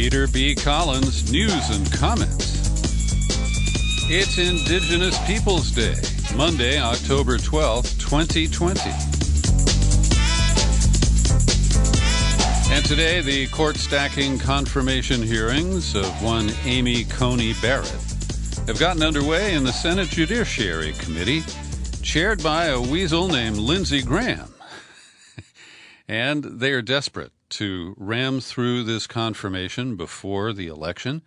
Peter B. Collins, news and comments. It's Indigenous Peoples Day, Monday, October 12th, 2020. And today, the court-stacking confirmation hearings of one Amy Coney Barrett have gotten underway in the Senate Judiciary Committee, chaired by a weasel named Lindsey Graham. And they are desperate to ram through this confirmation before the election.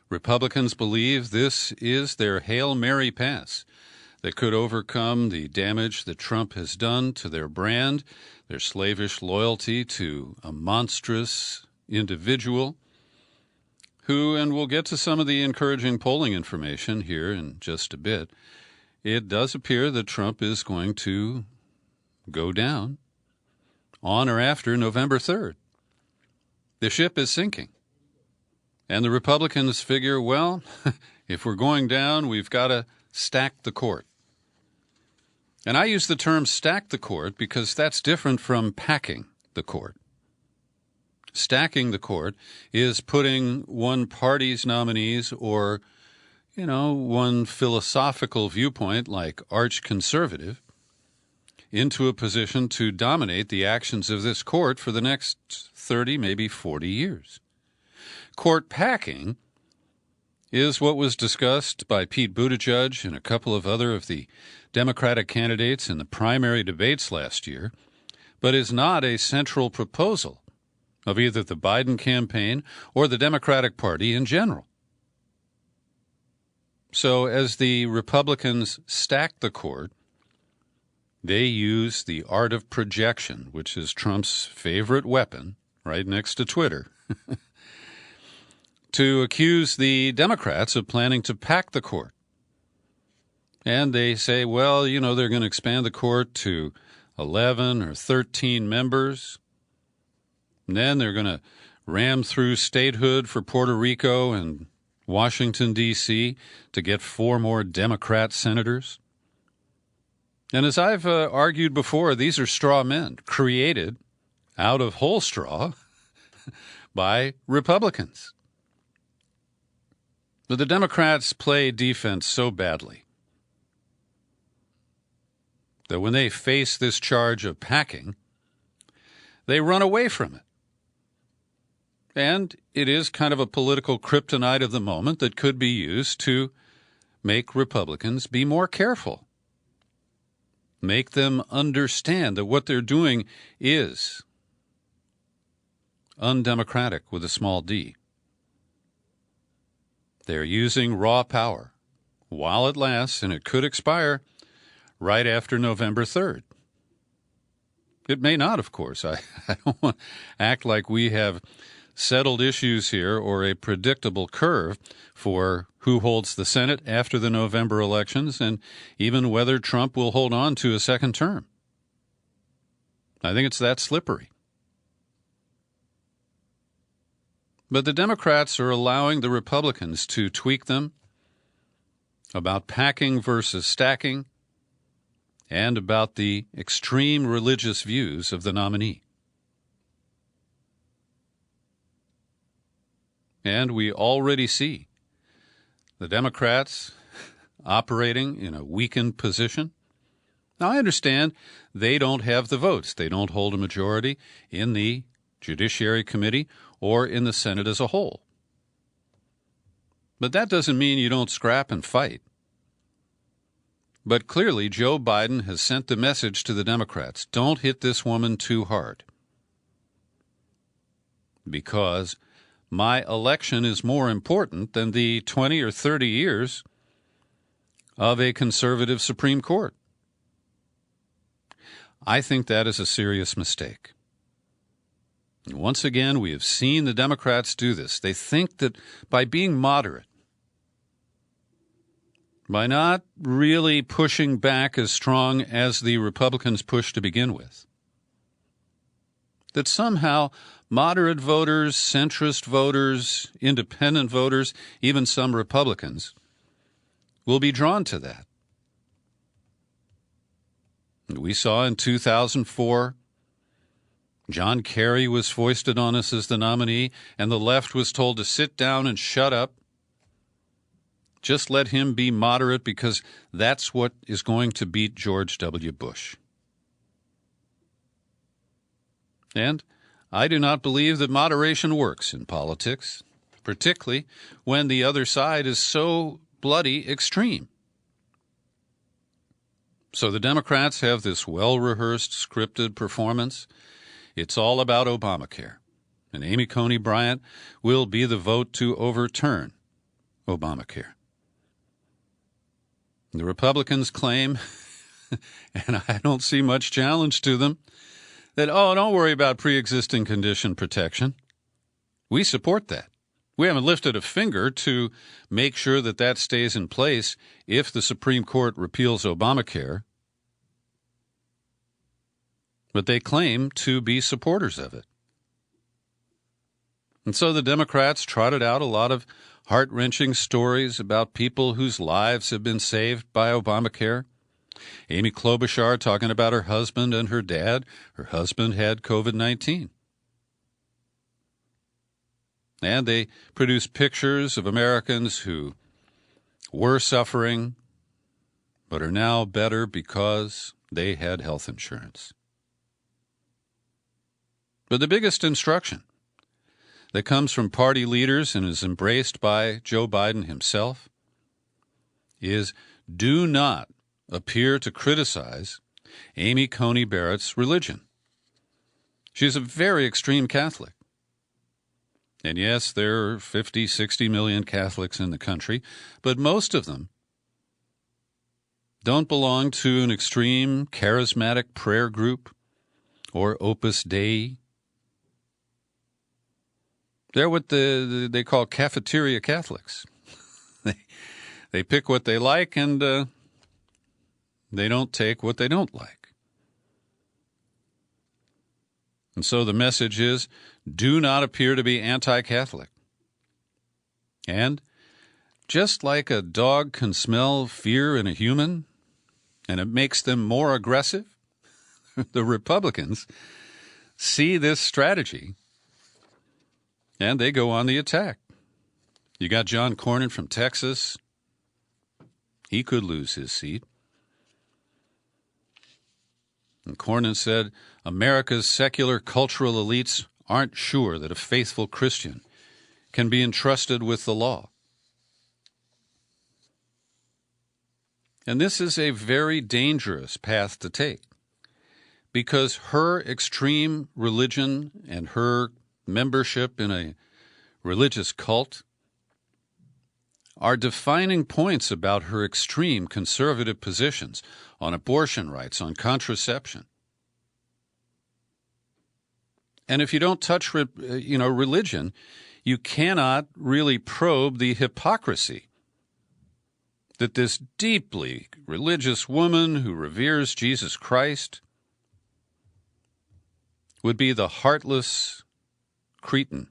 Republicans believe this is their Hail Mary pass that could overcome the damage that Trump has done to their brand, their slavish loyalty to a monstrous individual who, and we'll get to some of the encouraging polling information here in just a bit, it does appear that Trump is going to go down on or after November 3rd. The ship is sinking. And the Republicans figure, well, if we're going down, we've got to stack the court. And I use the term stack the court because that's different from packing the court. Stacking the court is putting one party's nominees or, one philosophical viewpoint like arch-conservative into a position to dominate the actions of this court for the next 30, maybe 40 years. Court packing is what was discussed by Pete Buttigieg and a couple of other of the Democratic candidates in the primary debates last year, but is not a central proposal of either the Biden campaign or the Democratic Party in general. So as the Republicans stack the court, they use the art of projection, which is Trump's favorite weapon, right next to Twitter, to accuse the Democrats of planning to pack the court. And they say, well, they're going to expand the court to 11 or 13 members. And then they're going to ram through statehood for Puerto Rico and Washington, D.C. to get 4 more Democrat senators. And as I've argued before, these are straw men created out of whole straw by Republicans. But the Democrats play defense so badly that when they face this charge of packing, they run away from it. And it is kind of a political kryptonite of the moment that could be used to make Republicans be more careful. Make them understand that what they're doing is undemocratic with a small d. They're using raw power while it lasts, and it could expire right after November 3rd. It may not, of course. I don't want to act like we have settled issues here or a predictable curve for who holds the Senate after the November elections and even whether Trump will hold on to a second term. I think it's that slippery. But the Democrats are allowing the Republicans to tweak them about packing versus stacking and about the extreme religious views of the nominee. And we already see the Democrats operating in a weakened position. Now, I understand they don't have the votes. They don't hold a majority in the Judiciary Committee or in the Senate as a whole. But that doesn't mean you don't scrap and fight. But clearly, Joe Biden has sent the message to the Democrats, don't hit this woman too hard. Because my election is more important than the 20 or 30 years of a conservative Supreme Court. I think that is a serious mistake. And once again, we have seen the Democrats do this. They think that by being moderate, by not really pushing back as strong as the Republicans pushed to begin with, that somehow moderate voters, centrist voters, independent voters, even some Republicans, will be drawn to that. We saw in 2004 John Kerry was foisted on us as the nominee, and the left was told to sit down and shut up. Just let him be moderate because that's what is going to beat George W. Bush. And I do not believe that moderation works in politics, particularly when the other side is so bloody extreme. So the Democrats have this well-rehearsed, scripted performance. It's all about Obamacare. And Amy Coney Barrett will be the vote to overturn Obamacare. The Republicans claim, and I don't see much challenge to them, that, don't worry about pre-existing condition protection. We support that. We haven't lifted a finger to make sure that that stays in place if the Supreme Court repeals Obamacare. But they claim to be supporters of it. And so the Democrats trotted out a lot of heart-wrenching stories about people whose lives have been saved by Obamacare. Amy Klobuchar talking about her husband and her dad. Her husband had COVID-19. And they produced pictures of Americans who were suffering but are now better because they had health insurance. But the biggest instruction that comes from party leaders and is embraced by Joe Biden himself is do not appear to criticize Amy Coney Barrett's religion. She's a very extreme Catholic. And yes, there are 50, 60 million Catholics in the country, but most of them don't belong to an extreme charismatic prayer group or Opus Dei. They're what they call cafeteria Catholics. They pick what they like and they don't take what they don't like. And so the message is, do not appear to be anti-Catholic. And just like a dog can smell fear in a human, and it makes them more aggressive, the Republicans see this strategy, and they go on the attack. You got John Cornyn from Texas. He could lose his seat. And Cornyn said, America's secular cultural elites aren't sure that a faithful Christian can be entrusted with the law. And this is a very dangerous path to take because her extreme religion and her membership in a religious cult are defining points about her extreme conservative positions on abortion rights, on contraception. And if you don't touch, religion, you cannot really probe the hypocrisy that this deeply religious woman who reveres Jesus Christ would be the heartless cretin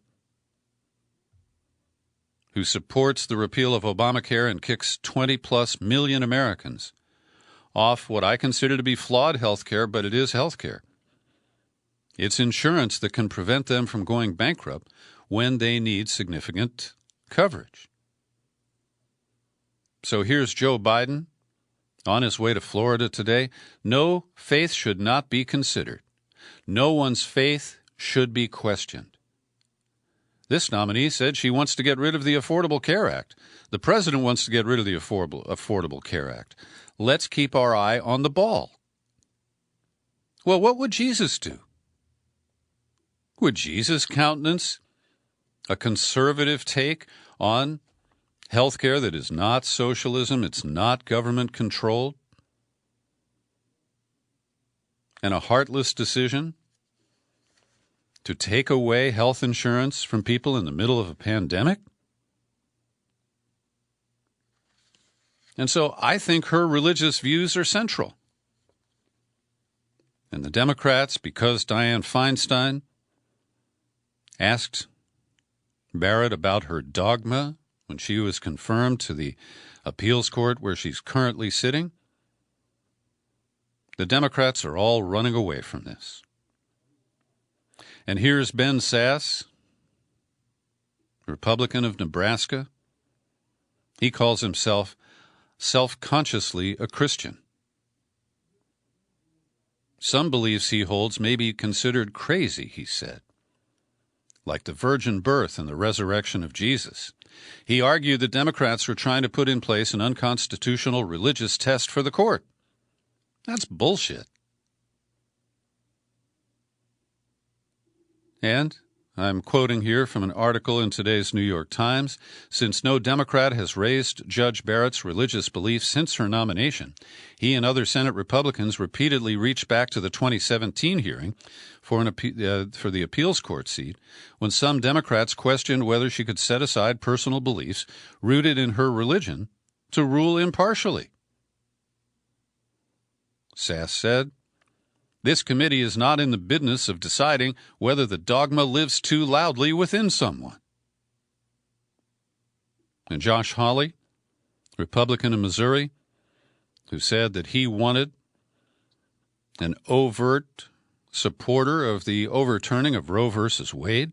who supports the repeal of Obamacare and kicks 20-plus million Americans off what I consider to be flawed health care, but it is health care. It's insurance that can prevent them from going bankrupt when they need significant coverage. So here's Joe Biden on his way to Florida today. No, faith should not be considered. No one's faith should be questioned. This nominee said she wants to get rid of the Affordable Care Act. The president wants to get rid of the Affordable Care Act. Let's keep our eye on the ball. Well, what would Jesus do? Would Jesus countenance a conservative take on health care that is not socialism, it's not government controlled, and a heartless decision to take away health insurance from people in the middle of a pandemic? And so I think her religious views are central. And the Democrats, because Dianne Feinstein asked Barrett about her dogma when she was confirmed to the appeals court where she's currently sitting, the Democrats are all running away from this. And here's Ben Sasse, Republican of Nebraska. He calls himself self-consciously a Christian. Some beliefs he holds may be considered crazy, he said, like the virgin birth and the resurrection of Jesus. He argued that Democrats were trying to put in place an unconstitutional religious test for the court. That's bullshit. And I'm quoting here from an article in today's New York Times. Since no Democrat has raised Judge Barrett's religious beliefs since her nomination, he and other Senate Republicans repeatedly reached back to the 2017 hearing for the appeals court seat when some Democrats questioned whether she could set aside personal beliefs rooted in her religion to rule impartially. Sasse said, "This committee is not in the business of deciding whether the dogma lives too loudly within someone." And Josh Hawley, Republican of Missouri, who said that he wanted an overt supporter of the overturning of Roe versus Wade,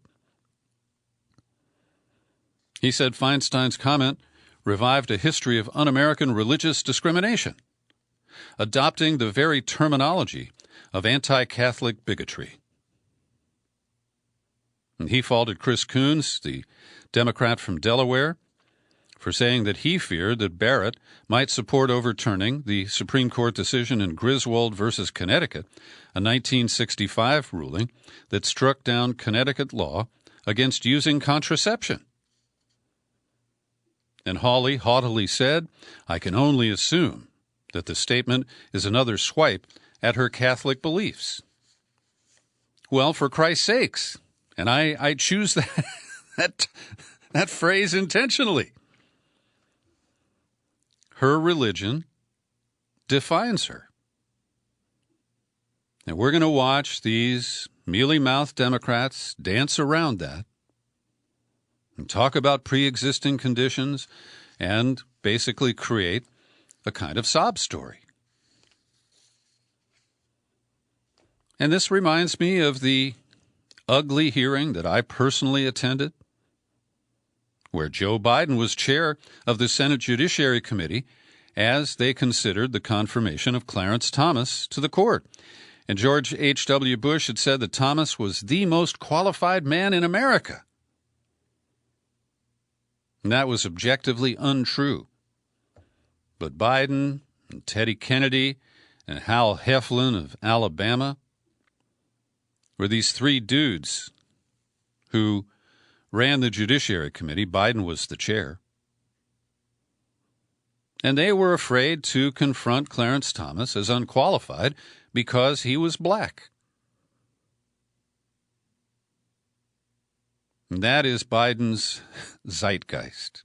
he said Feinstein's comment revived a history of un-American religious discrimination, adopting the very terminology of anti-Catholic bigotry. And he faulted Chris Coons, the Democrat from Delaware, for saying that he feared that Barrett might support overturning the Supreme Court decision in Griswold versus Connecticut, a 1965 ruling that struck down Connecticut law against using contraception. And Hawley haughtily said, "I can only assume that the statement is another swipe at her Catholic beliefs." Well, for Christ's sakes, and I choose that phrase intentionally. Her religion defines her. And we're going to watch these mealy-mouthed Democrats dance around that and talk about pre-existing conditions and basically create a kind of sob story. And this reminds me of the ugly hearing that I personally attended, where Joe Biden was chair of the Senate Judiciary Committee as they considered the confirmation of Clarence Thomas to the court. And George H.W. Bush had said that Thomas was the most qualified man in America. And that was objectively untrue. But Biden and Teddy Kennedy and Hal Heflin of Alabama were these three dudes who ran the Judiciary Committee. Biden was the chair. And they were afraid to confront Clarence Thomas as unqualified because he was black. And that is Biden's zeitgeist.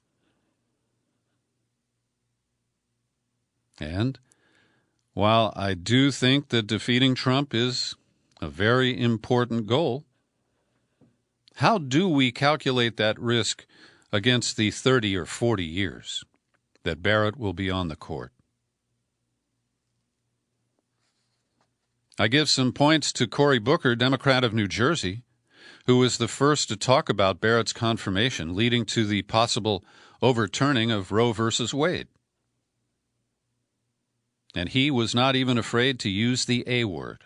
And while I do think that defeating Trump is a very important goal, how do we calculate that risk against the 30 or 40 years that Barrett will be on the court? I give some points to Cory Booker, Democrat of New Jersey, who was the first to talk about Barrett's confirmation leading to the possible overturning of Roe versus Wade. And he was not even afraid to use the A word.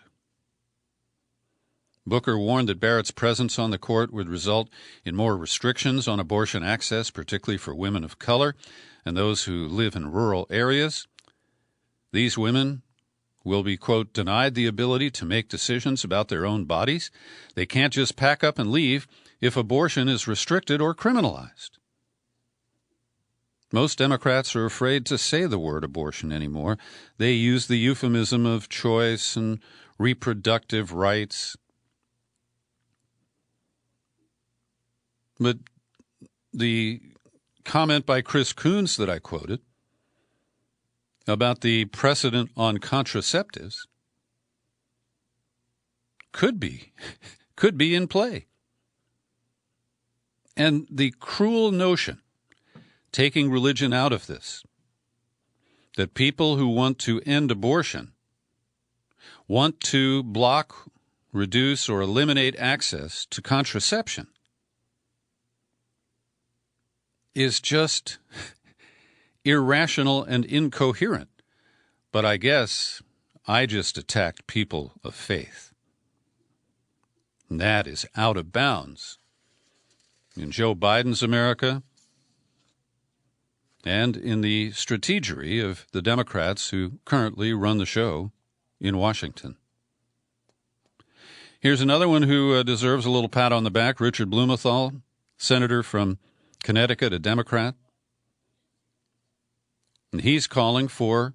Booker warned that Barrett's presence on the court would result in more restrictions on abortion access, particularly for women of color and those who live in rural areas. These women will be, quote, denied the ability to make decisions about their own bodies. They can't just pack up and leave if abortion is restricted or criminalized. Most Democrats are afraid to say the word abortion anymore. They use the euphemism of choice and reproductive rights. But the comment by Chris Coons that I quoted about the precedent on contraceptives could be in play. And the cruel notion, taking religion out of this, that people who want to end abortion want to block reduce, or eliminate access to contraception is just irrational and incoherent. But I guess I just attacked people of faith. And that is out of bounds in Joe Biden's America and in the strategery of the Democrats who currently run the show in Washington. Here's another one who deserves a little pat on the back. Richard Blumenthal, senator from Connecticut, a Democrat. And he's calling for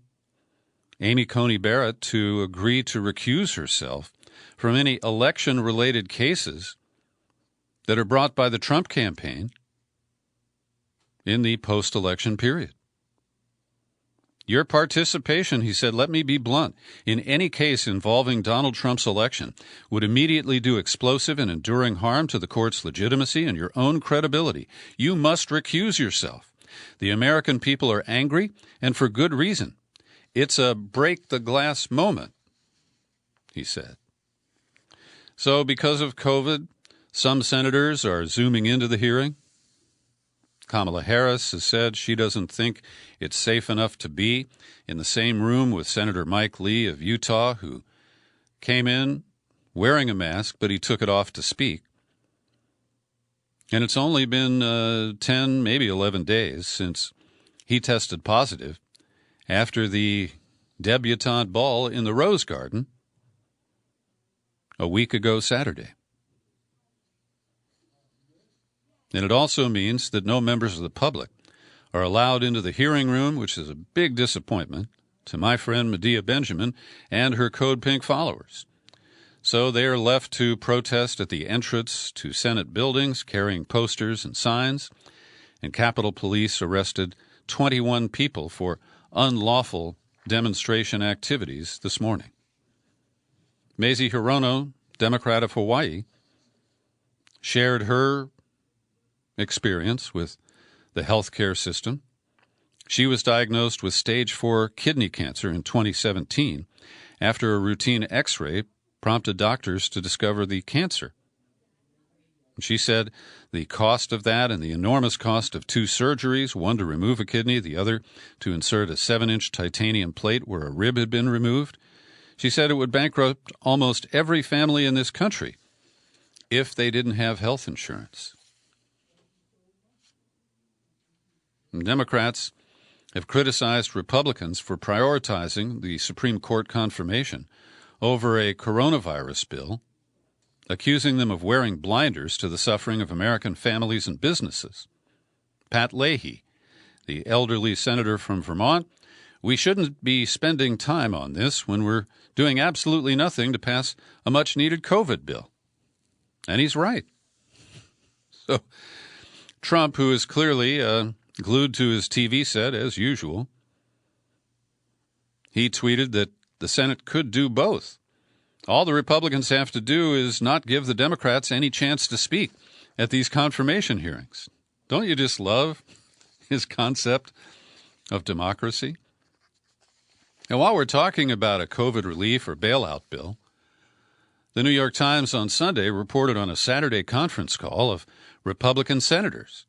Amy Coney Barrett to agree to recuse herself from any election-related cases that are brought by the Trump campaign in the post-election period. Your participation, he said, let me be blunt, in any case involving Donald Trump's election would immediately do explosive and enduring harm to the court's legitimacy and your own credibility. You must recuse yourself. The American people are angry, and for good reason. It's a break-the-glass moment, he said. So because of COVID, some senators are zooming into the hearing. Kamala Harris has said she doesn't think it's safe enough to be in the same room with Senator Mike Lee of Utah, who came in wearing a mask, but he took it off to speak. And it's only been 10, maybe 11 days since he tested positive after the debutante ball in the Rose Garden a week ago Saturday. And it also means that no members of the public are allowed into the hearing room, which is a big disappointment to my friend Medea Benjamin and her Code Pink followers. So they are left to protest at the entrance to Senate buildings, carrying posters and signs, and Capitol Police arrested 21 people for unlawful demonstration activities this morning. Mazie Hirono, Democrat of Hawaii, shared her experience with the healthcare system. She was diagnosed with stage 4 kidney cancer in 2017 after a routine X-ray prompted doctors to discover the cancer. She said the cost of that and the enormous cost of 2 surgeries, one to remove a kidney, the other to insert a 7-inch titanium plate where a rib had been removed, she said it would bankrupt almost every family in this country if they didn't have health insurance. And Democrats have criticized Republicans for prioritizing the Supreme Court confirmation over a coronavirus bill, accusing them of wearing blinders to the suffering of American families and businesses. Pat Leahy, the elderly senator from Vermont, we shouldn't be spending time on this when we're doing absolutely nothing to pass a much-needed COVID bill. And he's right. So Trump, who is clearly glued to his TV set as usual, he tweeted that the Senate could do both. All the Republicans have to do is not give the Democrats any chance to speak at these confirmation hearings. Don't you just love his concept of democracy? And while we're talking about a COVID relief or bailout bill, the New York Times on Sunday reported on a Saturday conference call of Republican senators.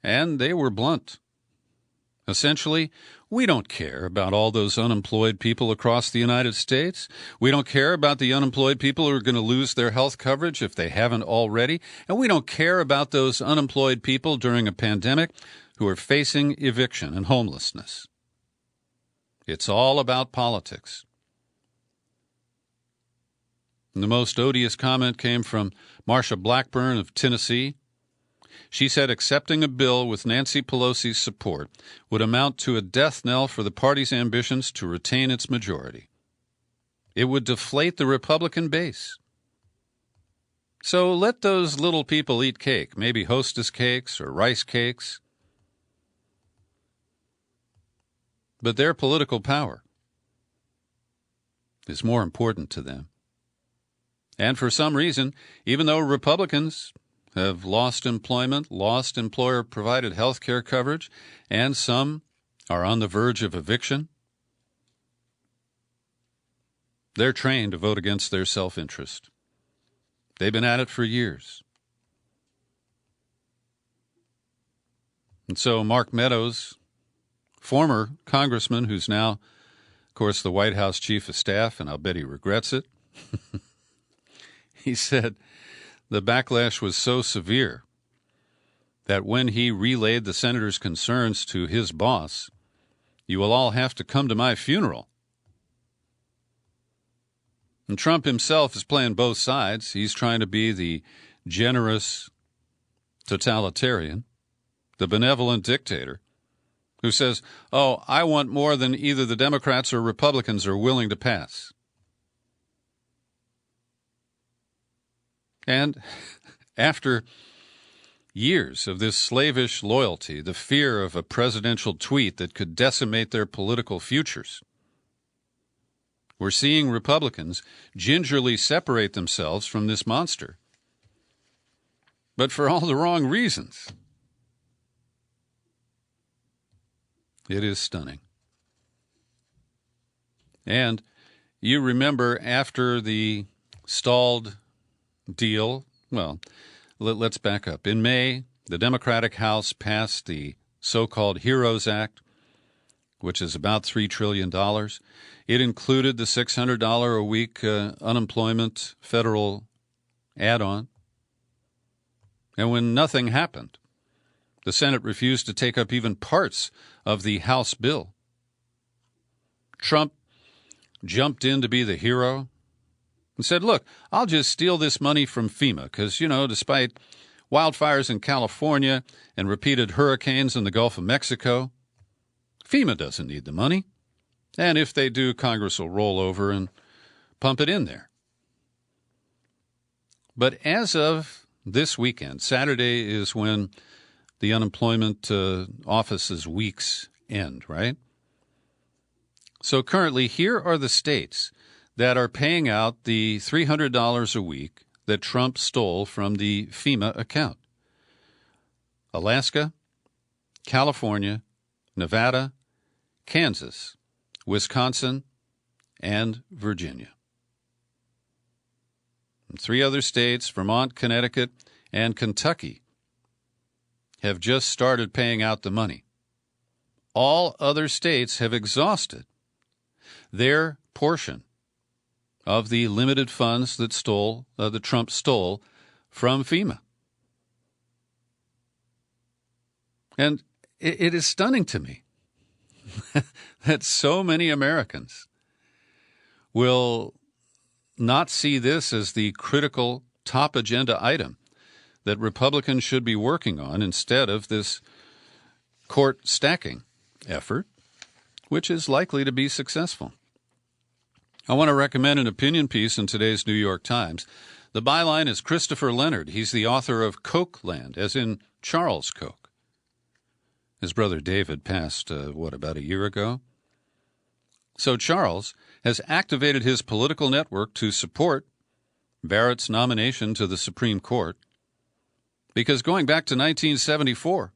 And they were blunt. Essentially, we don't care about all those unemployed people across the United States. We don't care about the unemployed people who are going to lose their health coverage if they haven't already. And we don't care about those unemployed people during a pandemic who are facing eviction and homelessness. It's all about politics. And the most odious comment came from Marsha Blackburn of Tennessee. She said accepting a bill with Nancy Pelosi's support would amount to a death knell for the party's ambitions to retain its majority. It would deflate the Republican base. So let those little people eat cake, maybe Hostess cakes or rice cakes. But their political power is more important to them. And for some reason, even though Republicans have lost employment, lost employer-provided health care coverage, and some are on the verge of eviction, They're trained to vote against their self-interest. They've been at it for years. And so Mark Meadows, former congressman who's now, of course, the White House chief of staff, and I'll bet he regrets it, he said the backlash was so severe that when he relayed the senator's concerns to his boss, "You will all have to come to my funeral." And Trump himself is playing both sides. He's trying to be the generous totalitarian, the benevolent dictator, who says, "Oh, I want more than either the Democrats or Republicans are willing to pass." And after years of this slavish loyalty, the fear of a presidential tweet that could decimate their political futures, we're seeing Republicans gingerly separate themselves from this monster, but for all the wrong reasons. It is stunning. And you remember after the stalled deal, well, let's back up. In May, the Democratic House passed the so-called HEROES Act, which is about $3 trillion. It included the $600 a week unemployment federal add-on. And when nothing happened, the Senate refused to take up even parts of the House bill. Trump jumped in to be the hero and said, "Look, I'll just steal this money from FEMA because, despite wildfires in California and repeated hurricanes in the Gulf of Mexico, FEMA doesn't need the money. And if they do, Congress will roll over and pump it in there." But as of this weekend, Saturday is when the unemployment office's weeks end, right? So currently, here are the states that are paying out the $300 a week that Trump stole from the FEMA account: Alaska, California, Nevada, Kansas, Wisconsin, and Virginia. And 3 other states, Vermont, Connecticut, and Kentucky, have just started paying out the money. All other states have exhausted their portion of the limited funds that Trump stole from FEMA. And it is stunning to me that so many Americans will not see this as the critical top agenda item that Republicans should be working on instead of this court stacking effort, which is likely to be successful. I want to recommend an opinion piece in today's New York Times. The byline is Christopher Leonard. He's the author of Koch Land, as in Charles Koch. His brother David passed, about a year ago? So Charles has activated his political network to support Barrett's nomination to the Supreme Court because going back to 1974,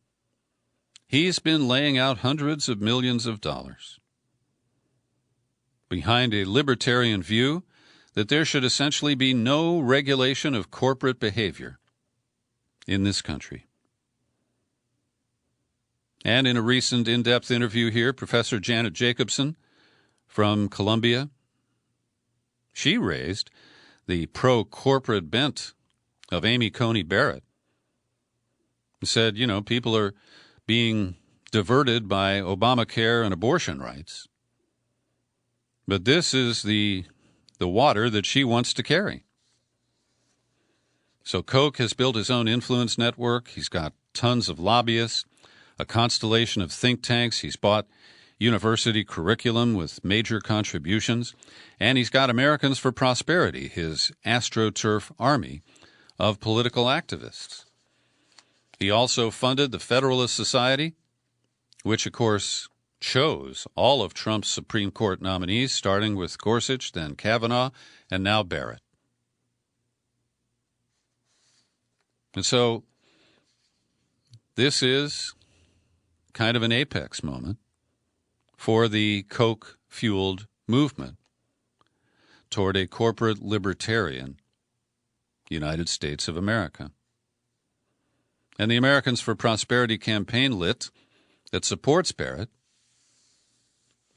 he's been laying out hundreds of millions of dollars behind a libertarian view that there should essentially be no regulation of corporate behavior in this country. And in a recent in-depth interview here, Professor Janet Jacobson from Columbia, she raised the pro-corporate bent of Amy Coney Barrett and said, people are being diverted by Obamacare and abortion rights. But this is the water that she wants to carry. So Koch has built his own influence network. He's got tons of lobbyists, a constellation of think tanks. He's bought university curriculum with major contributions. And he's got Americans for Prosperity, his AstroTurf army of political activists. He also funded the Federalist Society, which, of course, chose all of Trump's Supreme Court nominees, starting with Gorsuch, then Kavanaugh, and now Barrett. And so this is kind of an apex moment for the Koch-fueled movement toward a corporate libertarian United States of America. And the Americans for Prosperity campaign lit that supports Barrett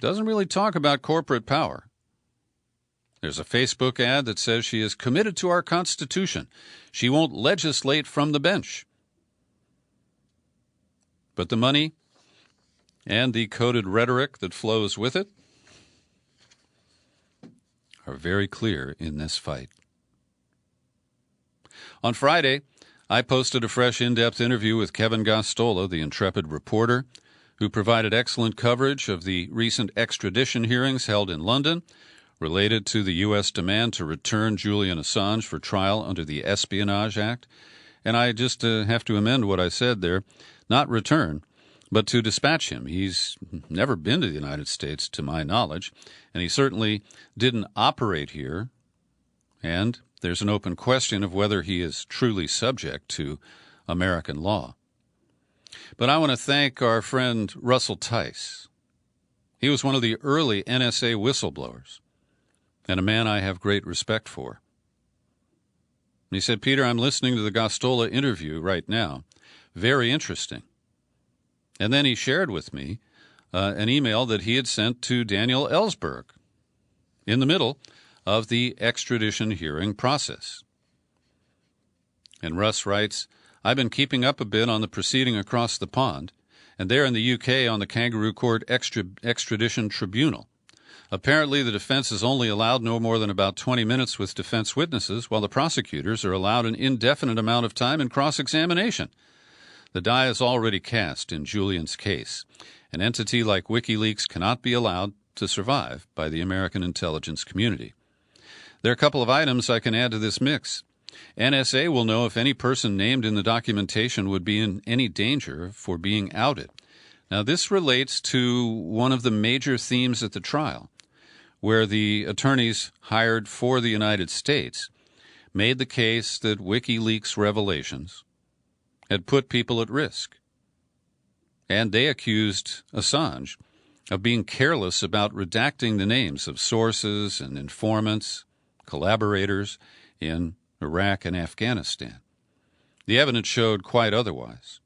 doesn't really talk about corporate power. There's a Facebook ad that says she is committed to our Constitution. She won't legislate from the bench. But the money and the coded rhetoric that flows with it are very clear in this fight. On Friday, I posted a fresh in-depth interview with Kevin Gosztola, the intrepid reporter, who provided excellent coverage of the recent extradition hearings held in London related to the U.S. demand to return Julian Assange for trial under the Espionage Act. And I just have to amend what I said there, not return, but to dispatch him. He's never been to the United States, to my knowledge, and he certainly didn't operate here. And there's an open question of whether he is truly subject to American law. But I want to thank our friend Russell Tice. He was one of the early NSA whistleblowers, and a man I have great respect for. And he said, Peter, I'm listening to the Gosztola interview right now. Very interesting. And then he shared with me an email that he had sent to Daniel Ellsberg in the middle of the extradition hearing process. And Russ writes, I've been keeping up a bit on the proceeding across the pond, and there in the UK on the Kangaroo Court Extradition Tribunal. Apparently, the defense is only allowed no more than about 20 minutes with defense witnesses, while the prosecutors are allowed an indefinite amount of time in cross-examination. The die is already cast in Julian's case. An entity like WikiLeaks cannot be allowed to survive by the American intelligence community. There are a couple of items I can add to this mix. NSA will know if any person named in the documentation would be in any danger for being outed. Now, this relates to one of the major themes at the trial, where the attorneys hired for the United States made the case that WikiLeaks revelations had put people at risk. And they accused Assange of being careless about redacting the names of sources and informants, collaborators in Iraq and Afghanistan. The evidence showed quite otherwise.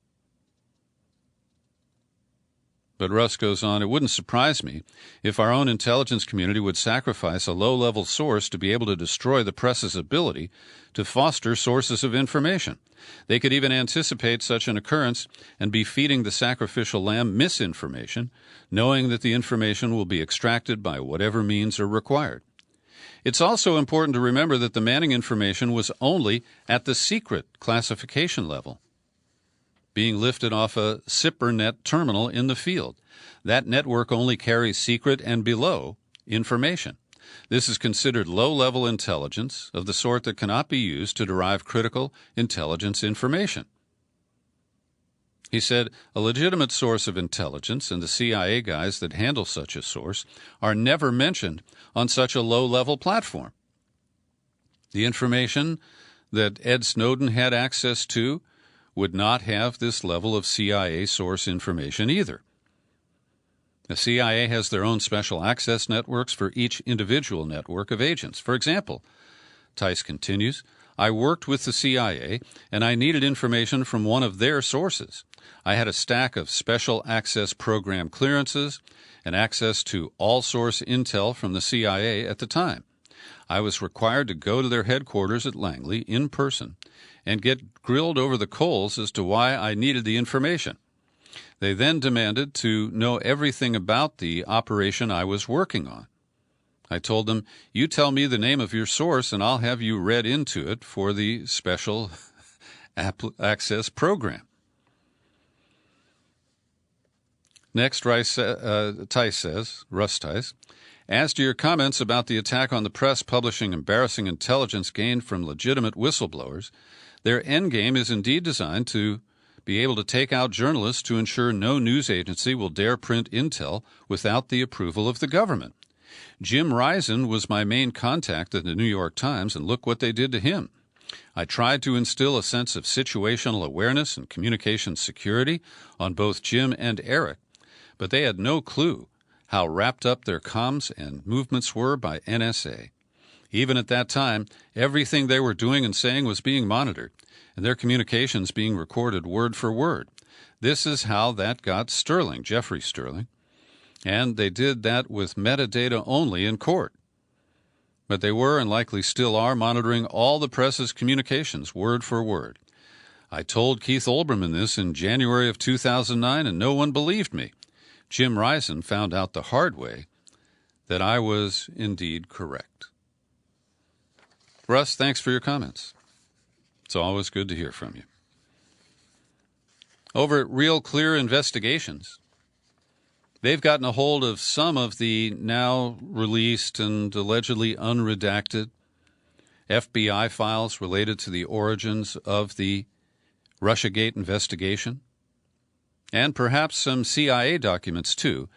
But Russ goes on, it wouldn't surprise me if our own intelligence community would sacrifice a low-level source to be able to destroy the press's ability to foster sources of information. They could even anticipate such an occurrence and be feeding the sacrificial lamb misinformation, knowing that the information will be extracted by whatever means are required. It's also important to remember that the Manning information was only at the secret classification level, being lifted off a SIPRNet terminal in the field. That network only carries secret and below information. This is considered low-level intelligence of the sort that cannot be used to derive critical intelligence information. He said, a legitimate source of intelligence and the CIA guys that handle such a source are never mentioned on such a low-level platform. The information that Ed Snowden had access to would not have this level of CIA source information either. The CIA has their own special access networks for each individual network of agents. For example, Tice continues, I worked with the CIA, and I needed information from one of their sources. I had a stack of special access program clearances and access to all-source intel from the CIA at the time. I was required to go to their headquarters at Langley in person and get grilled over the coals as to why I needed the information. They then demanded to know everything about the operation I was working on. I told them, you tell me the name of your source and I'll have you read into it for the special access program. Next, Russ Tice, as to your comments about the attack on the press publishing embarrassing intelligence gained from legitimate whistleblowers, their endgame is indeed designed to be able to take out journalists to ensure no news agency will dare print intel without the approval of the government. Jim Risen was my main contact at the New York Times, and look what they did to him. I tried to instill a sense of situational awareness and communication security on both Jim and Eric, but they had no clue how wrapped up their comms and movements were by NSA. Even at that time, everything they were doing and saying was being monitored, and their communications being recorded word for word. This is how that got Sterling, Jeffrey Sterling, and they did that with metadata only in court. But they were, and likely still are, monitoring all the press's communications word for word. I told Keith Olbermann this in January of 2009, and no one believed me. Jim Risen found out the hard way that I was indeed correct. Russ, thanks for your comments. It's always good to hear from you. Over at Real Clear Investigations, they've gotten a hold of some of the now released and allegedly unredacted FBI files related to the origins of the Russiagate investigation, and perhaps some CIA documents too,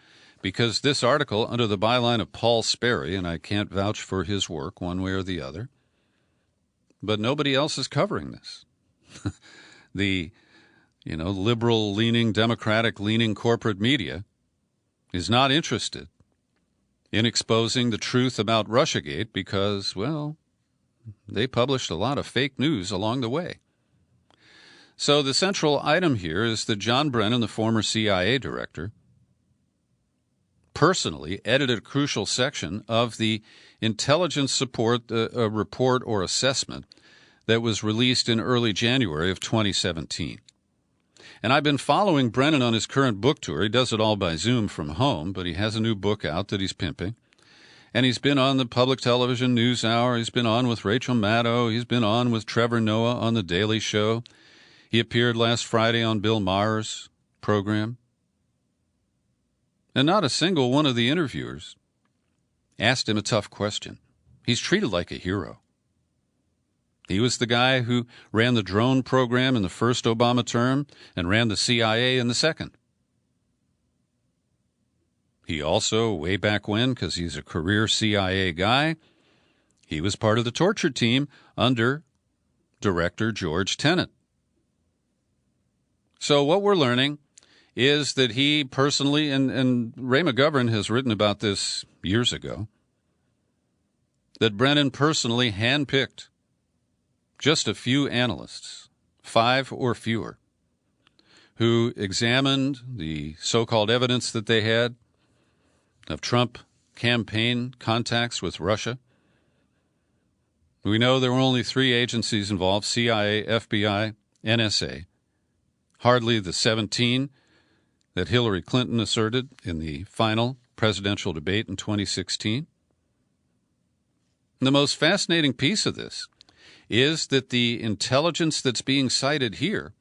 because this article, under the byline of Paul Sperry, and I can't vouch for his work one way or the other, but nobody else is covering this. The, liberal-leaning, Democratic-leaning corporate media is not interested in exposing the truth about Russiagate because, well, they published a lot of fake news along the way. So the central item here is that John Brennan, the former CIA director, personally edited a crucial section of the intelligence support report or assessment that was released in early January of 2017. And I've been following Brennan on his current book tour. He does it all by Zoom from home, but he has a new book out that he's pimping. And he's been on the public television news hour. He's been on with Rachel Maddow. He's been on with Trevor Noah on The Daily Show. He appeared last Friday on Bill Maher's program. And not a single one of the interviewers asked him a tough question. He's treated like a hero. He was the guy who ran the drone program in the first Obama term and ran the CIA in the second. He also, way back when, because he's a career CIA guy, he was part of the torture team under Director George Tenet. So what we're learning is that he personally, and Ray McGovern has written about this years ago, that Brennan personally handpicked just a few analysts, 5 or fewer, who examined the so-called evidence that they had of Trump campaign contacts with Russia. We know there were only 3 agencies involved: CIA, FBI, NSA. Hardly the 17 that Hillary Clinton asserted in the final presidential debate in 2016. The most fascinating piece of this is that the intelligence that's being cited here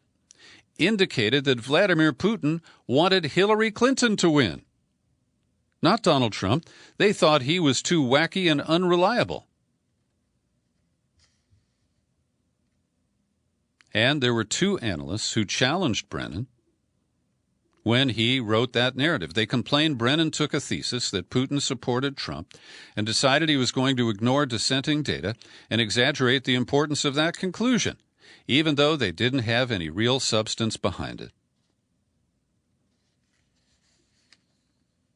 indicated that Vladimir Putin wanted Hillary Clinton to win, not Donald Trump. They thought he was too wacky and unreliable. And there were 2 analysts who challenged Brennan when he wrote that narrative. They complained Brennan took a thesis that Putin supported Trump and decided he was going to ignore dissenting data and exaggerate the importance of that conclusion, even though they didn't have any real substance behind it.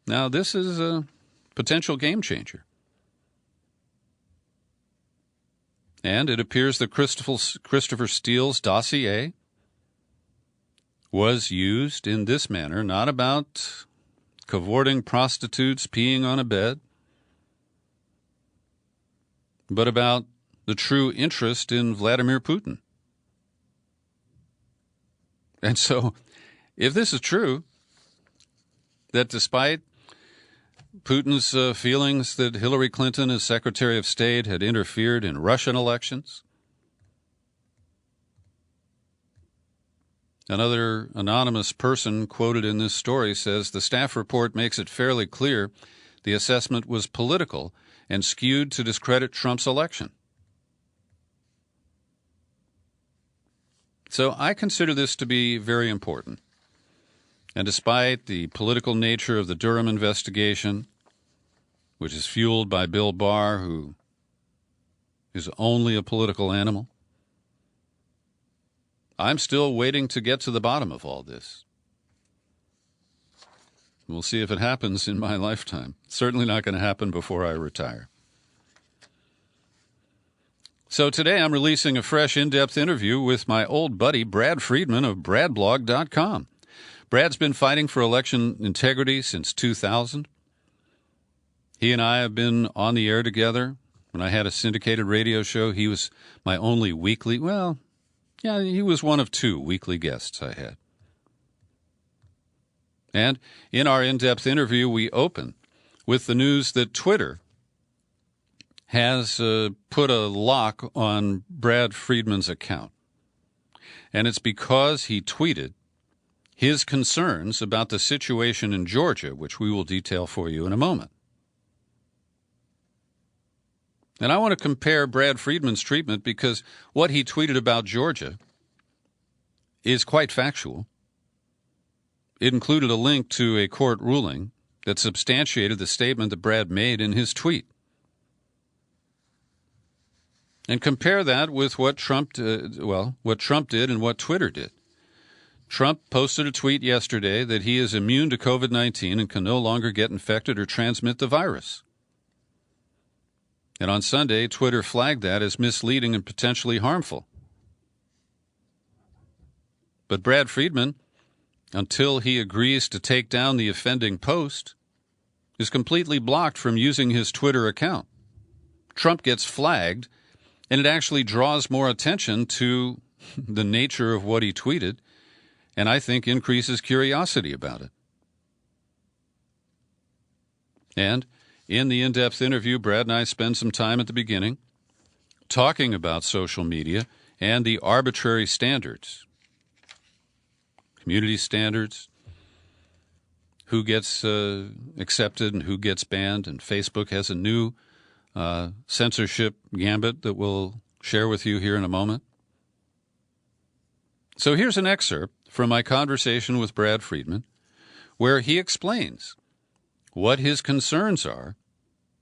Now, this is a potential game changer. And it appears that Christopher Steele's dossier was used in this manner, not about cavorting prostitutes peeing on a bed, but about the true interest in Vladimir Putin. And so, if this is true, that despite Putin's feelings that Hillary Clinton, as Secretary of State, had interfered in Russian elections, another anonymous person quoted in this story says the staff report makes it fairly clear the assessment was political and skewed to discredit Trump's election. So I consider this to be very important. And despite the political nature of the Durham investigation, which is fueled by Bill Barr, who is only a political animal, I'm still waiting to get to the bottom of all this. We'll see if it happens in my lifetime. It's certainly not going to happen before I retire. So today I'm releasing a fresh in-depth interview with my old buddy Brad Friedman of bradblog.com. Brad's been fighting for election integrity since 2000. He and I have been on the air together. When I had a syndicated radio show, he was my only weekly, he was one of two weekly guests I had. And in our in-depth interview, we open with the news that Twitter has put a lock on Brad Friedman's account. And it's because he tweeted his concerns about the situation in Georgia, which we will detail for you in a moment. And I want to compare Brad Friedman's treatment because what he tweeted about Georgia is quite factual. It included a link to a court ruling that substantiated the statement that Brad made in his tweet. And compare that with what Trump did and what Twitter did. Trump posted a tweet yesterday that he is immune to COVID-19 and can no longer get infected or transmit the virus. And on Sunday, Twitter flagged that as misleading and potentially harmful. But Brad Friedman, until he agrees to take down the offending post, is completely blocked from using his Twitter account. Trump gets flagged, and it actually draws more attention to the nature of what he tweeted, and I think increases curiosity about it. And in the in-depth interview, Brad and I spend some time at the beginning talking about social media and the arbitrary standards, community standards, who gets accepted and who gets banned, and Facebook has a new censorship gambit that we'll share with you here in a moment. So here's an excerpt from my conversation with Brad Friedman, where he explains what his concerns are,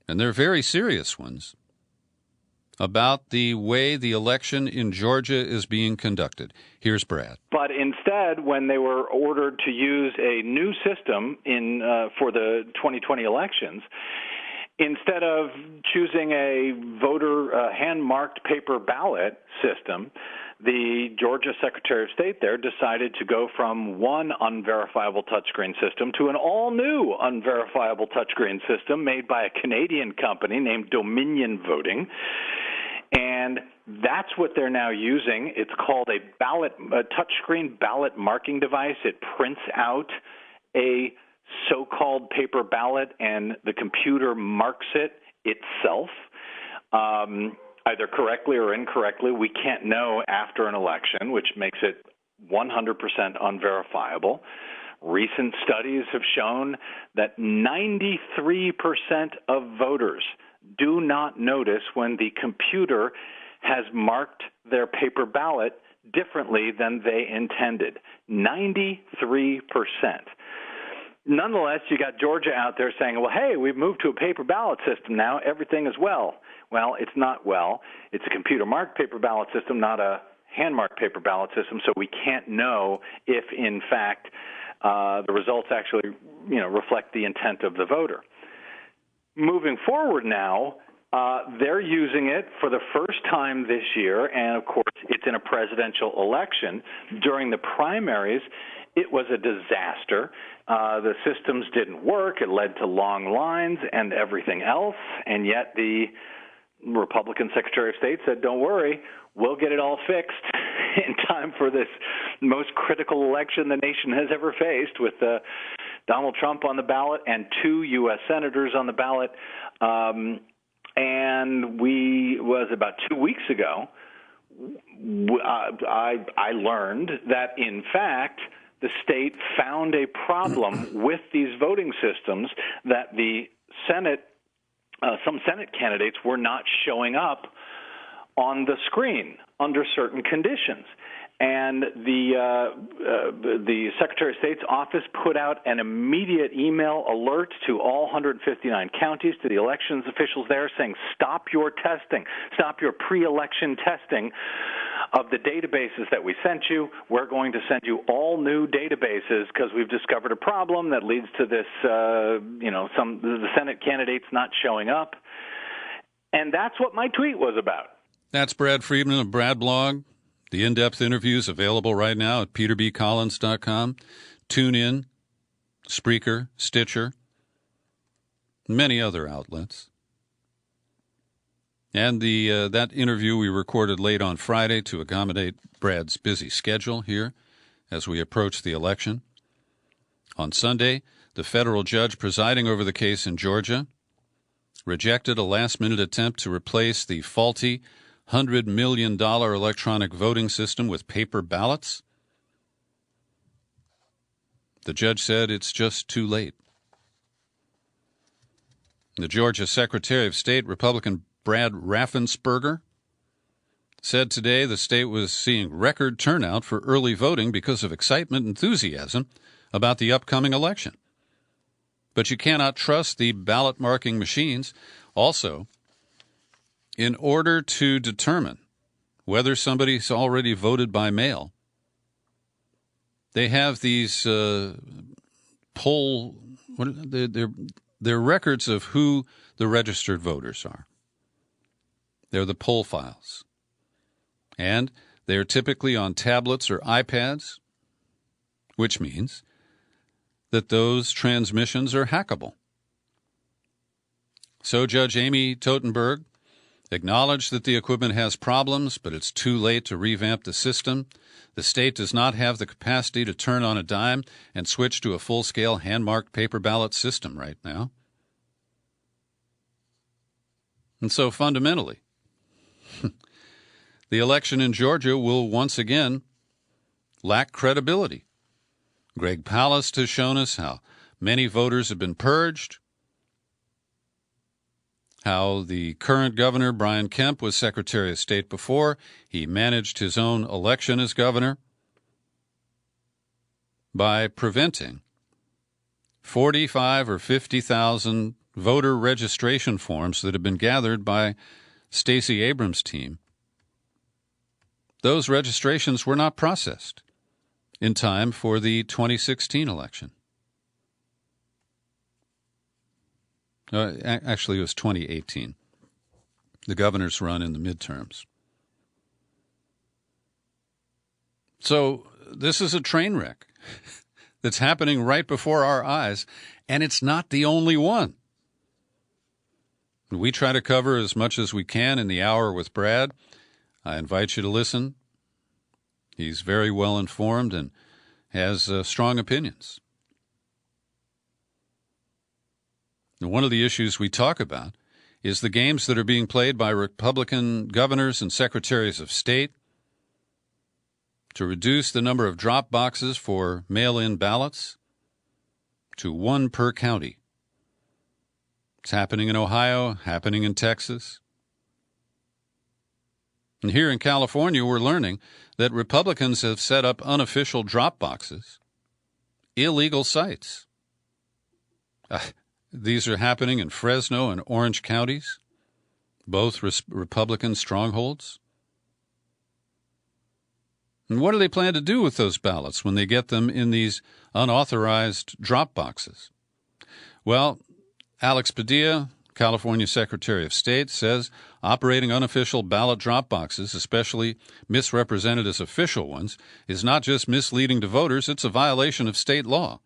and they're very serious ones, about the way the election in Georgia is being conducted. Here's Brad. But instead, when they were ordered to use a new system for the 2020 elections, instead of choosing a voter hand-marked paper ballot system, the Georgia Secretary of State there decided to go from one unverifiable touchscreen system to an all-new unverifiable touchscreen system made by a Canadian company named Dominion Voting. And that's what they're now using. It's called a touchscreen ballot marking device. It prints out a so-called paper ballot, and the computer marks it itself, either correctly or incorrectly. We can't know after an election, which makes it 100% unverifiable. Recent studies have shown that 93% of voters do not notice when the computer has marked their paper ballot differently than they intended. 93%. Nonetheless, you got Georgia out there saying, well, hey, we've moved to a paper ballot system now. Everything is well. Well, it's not well. It's a computer-marked paper ballot system, not a hand-marked paper ballot system, so we can't know if, in fact, the results actually, reflect the intent of the voter. Moving forward now, they're using it for the first time this year, and, of course, it's in a presidential election. During the primaries, it was a disaster. The systems didn't work. It led to long lines and everything else, and yet the Republican Secretary of State said, don't worry, we'll get it all fixed in time for this most critical election the nation has ever faced, with Donald Trump on the ballot and 2 U.S. senators on the ballot. And was about 2 weeks ago, I learned that, in fact, the state found a problem with these voting systems, that the Senate, some Senate candidates were not showing up on the screen under certain conditions. And the Secretary of State's office put out an immediate email alert to all 159 counties, to the elections officials there, saying, stop your testing, stop your pre-election testing of the databases that we sent you. We're going to send you all new databases because we've discovered a problem that leads to this, the Senate candidates not showing up. And that's what my tweet was about. That's Brad Friedman of Brad Blog. The in-depth interviews available right now at peterbcollins.com. Tune in, Spreaker, Stitcher, many other outlets. And that interview we recorded late on Friday to accommodate Brad's busy schedule here as we approach the election. On Sunday, the federal judge presiding over the case in Georgia rejected a last-minute attempt to replace the faulty $100 million electronic voting system with paper ballots. The judge said it's just too late. The Georgia Secretary of State, Republican Brad Raffensperger, said today the state was seeing record turnout for early voting because of excitement and enthusiasm about the upcoming election. But you cannot trust the ballot marking machines. Also, in order to determine whether somebody's already voted by mail, they have these they're records of who the registered voters are. They're the poll files. And they're typically on tablets or iPads, which means that those transmissions are hackable. So Judge Amy Totenberg acknowledged that the equipment has problems, but it's too late to revamp the system. The state does not have the capacity to turn on a dime and switch to a full-scale hand-marked paper ballot system right now. And so fundamentally, the election in Georgia will once again lack credibility. Greg Palast has shown us how many voters have been purged, how the current governor, Brian Kemp, was Secretary of State before. He managed his own election as governor by preventing 45 or 50,000 voter registration forms that have been gathered by Stacey Abrams' team. Those registrations were not processed in time for the 2016 election. Actually, it was 2018, the governor's run in the midterms. So this is a train wreck that's happening right before our eyes, and it's not the only one. We try to cover as much as we can in the hour with Brad. I invite you to listen. He's very well informed and has strong opinions. And one of the issues we talk about is the games that are being played by Republican governors and secretaries of state to reduce the number of drop boxes for mail-in ballots to one per county. It's happening in Ohio, happening in Texas. And here in California, we're learning that Republicans have set up unofficial drop boxes, illegal sites. These are happening in Fresno and Orange counties, both Republican strongholds. And what do they plan to do with those ballots when they get them in these unauthorized drop boxes? Well, Alex Padilla, California Secretary of State, says operating unofficial ballot drop boxes, especially misrepresented as official ones, is not just misleading to voters, it's a violation of state law.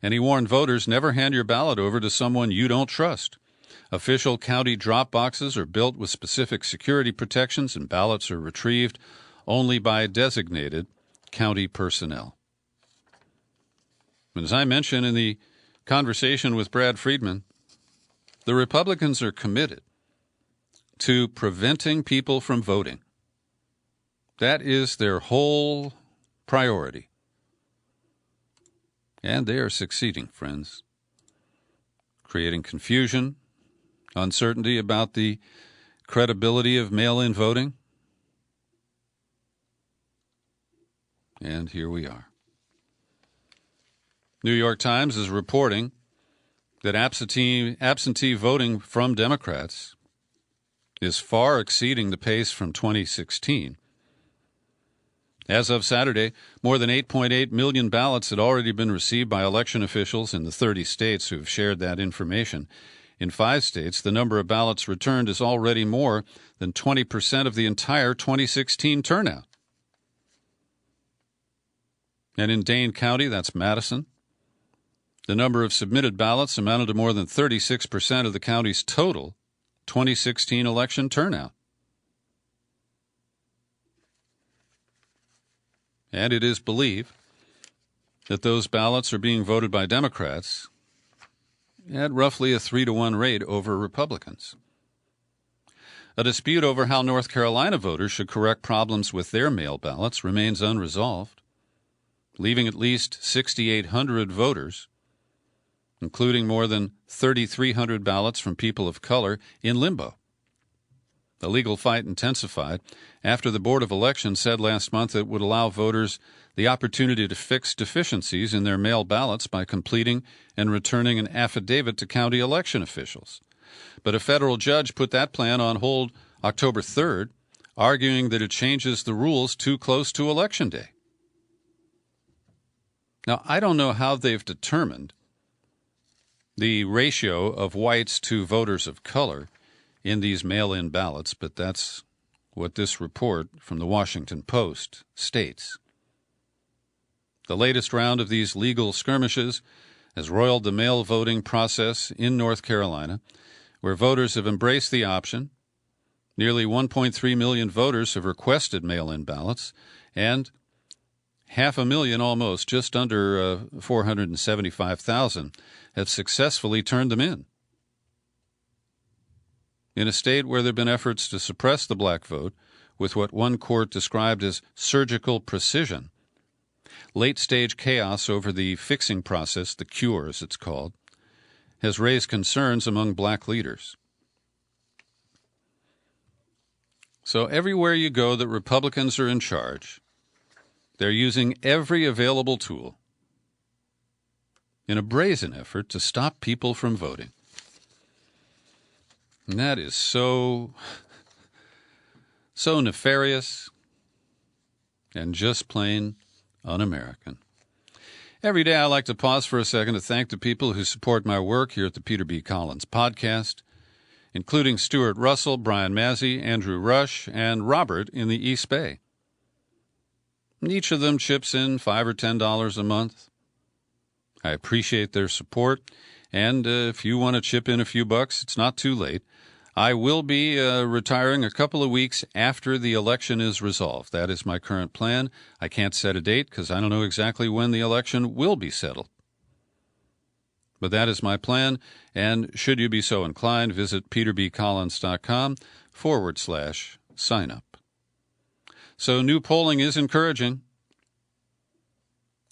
And he warned voters, never hand your ballot over to someone you don't trust. Official county drop boxes are built with specific security protections, and ballots are retrieved only by designated county personnel. And as I mentioned in the conversation with Brad Friedman, the Republicans are committed to preventing people from voting. That is their whole priority. And they are succeeding, friends, creating confusion, uncertainty about the credibility of mail-in voting. And here we are. New York Times is reporting that absentee voting from Democrats is far exceeding the pace from 2016. As of Saturday, more than 8.8 million ballots had already been received by election officials in the 30 states who have shared that information. In 5 states, the number of ballots returned is already more than 20% of the entire 2016 turnout. And in Dane County, that's Madison, the number of submitted ballots amounted to more than 36% of the county's total 2016 election turnout. And it is believed that those ballots are being voted by Democrats at roughly a 3-to-1 rate over Republicans. A dispute over how North Carolina voters should correct problems with their mail ballots remains unresolved, leaving at least 6,800 voters, including more than 3,300 ballots from people of color, in limbo. The legal fight intensified after the Board of Elections said last month it would allow voters the opportunity to fix deficiencies in their mail ballots by completing and returning an affidavit to county election officials. But a federal judge put that plan on hold October 3rd, arguing that it changes the rules too close to Election Day. Now, I don't know how they've determined the ratio of whites to voters of color in these mail-in ballots, but that's what this report from the Washington Post states. The latest round of these legal skirmishes has roiled the mail voting process in North Carolina, where voters have embraced the option. Nearly 1.3 million voters have requested mail-in ballots, and 500,000, almost, just under 475,000, have successfully turned them in. In a state where there have been efforts to suppress the black vote with what one court described as surgical precision, late-stage chaos over the fixing process, the cure as it's called, has raised concerns among black leaders. So everywhere you go that Republicans are in charge, they're using every available tool in a brazen effort to stop people from voting. And that is so nefarious and just plain un-American. Every day I like to pause for a second to thank the people who support my work here at the Peter B. Collins Podcast, including Stuart Russell, Brian Mazzy, Andrew Rush, and Robert in the East Bay. Each of them chips in $5 or $10 a month. I appreciate their support, and if you want to chip in a few bucks, it's not too late. I will be retiring a couple of weeks after the election is resolved. That is my current plan. I can't set a date because I don't know exactly when the election will be settled. But that is my plan, and should you be so inclined, visit peterbcollins.com/sign up. So new polling is encouraging.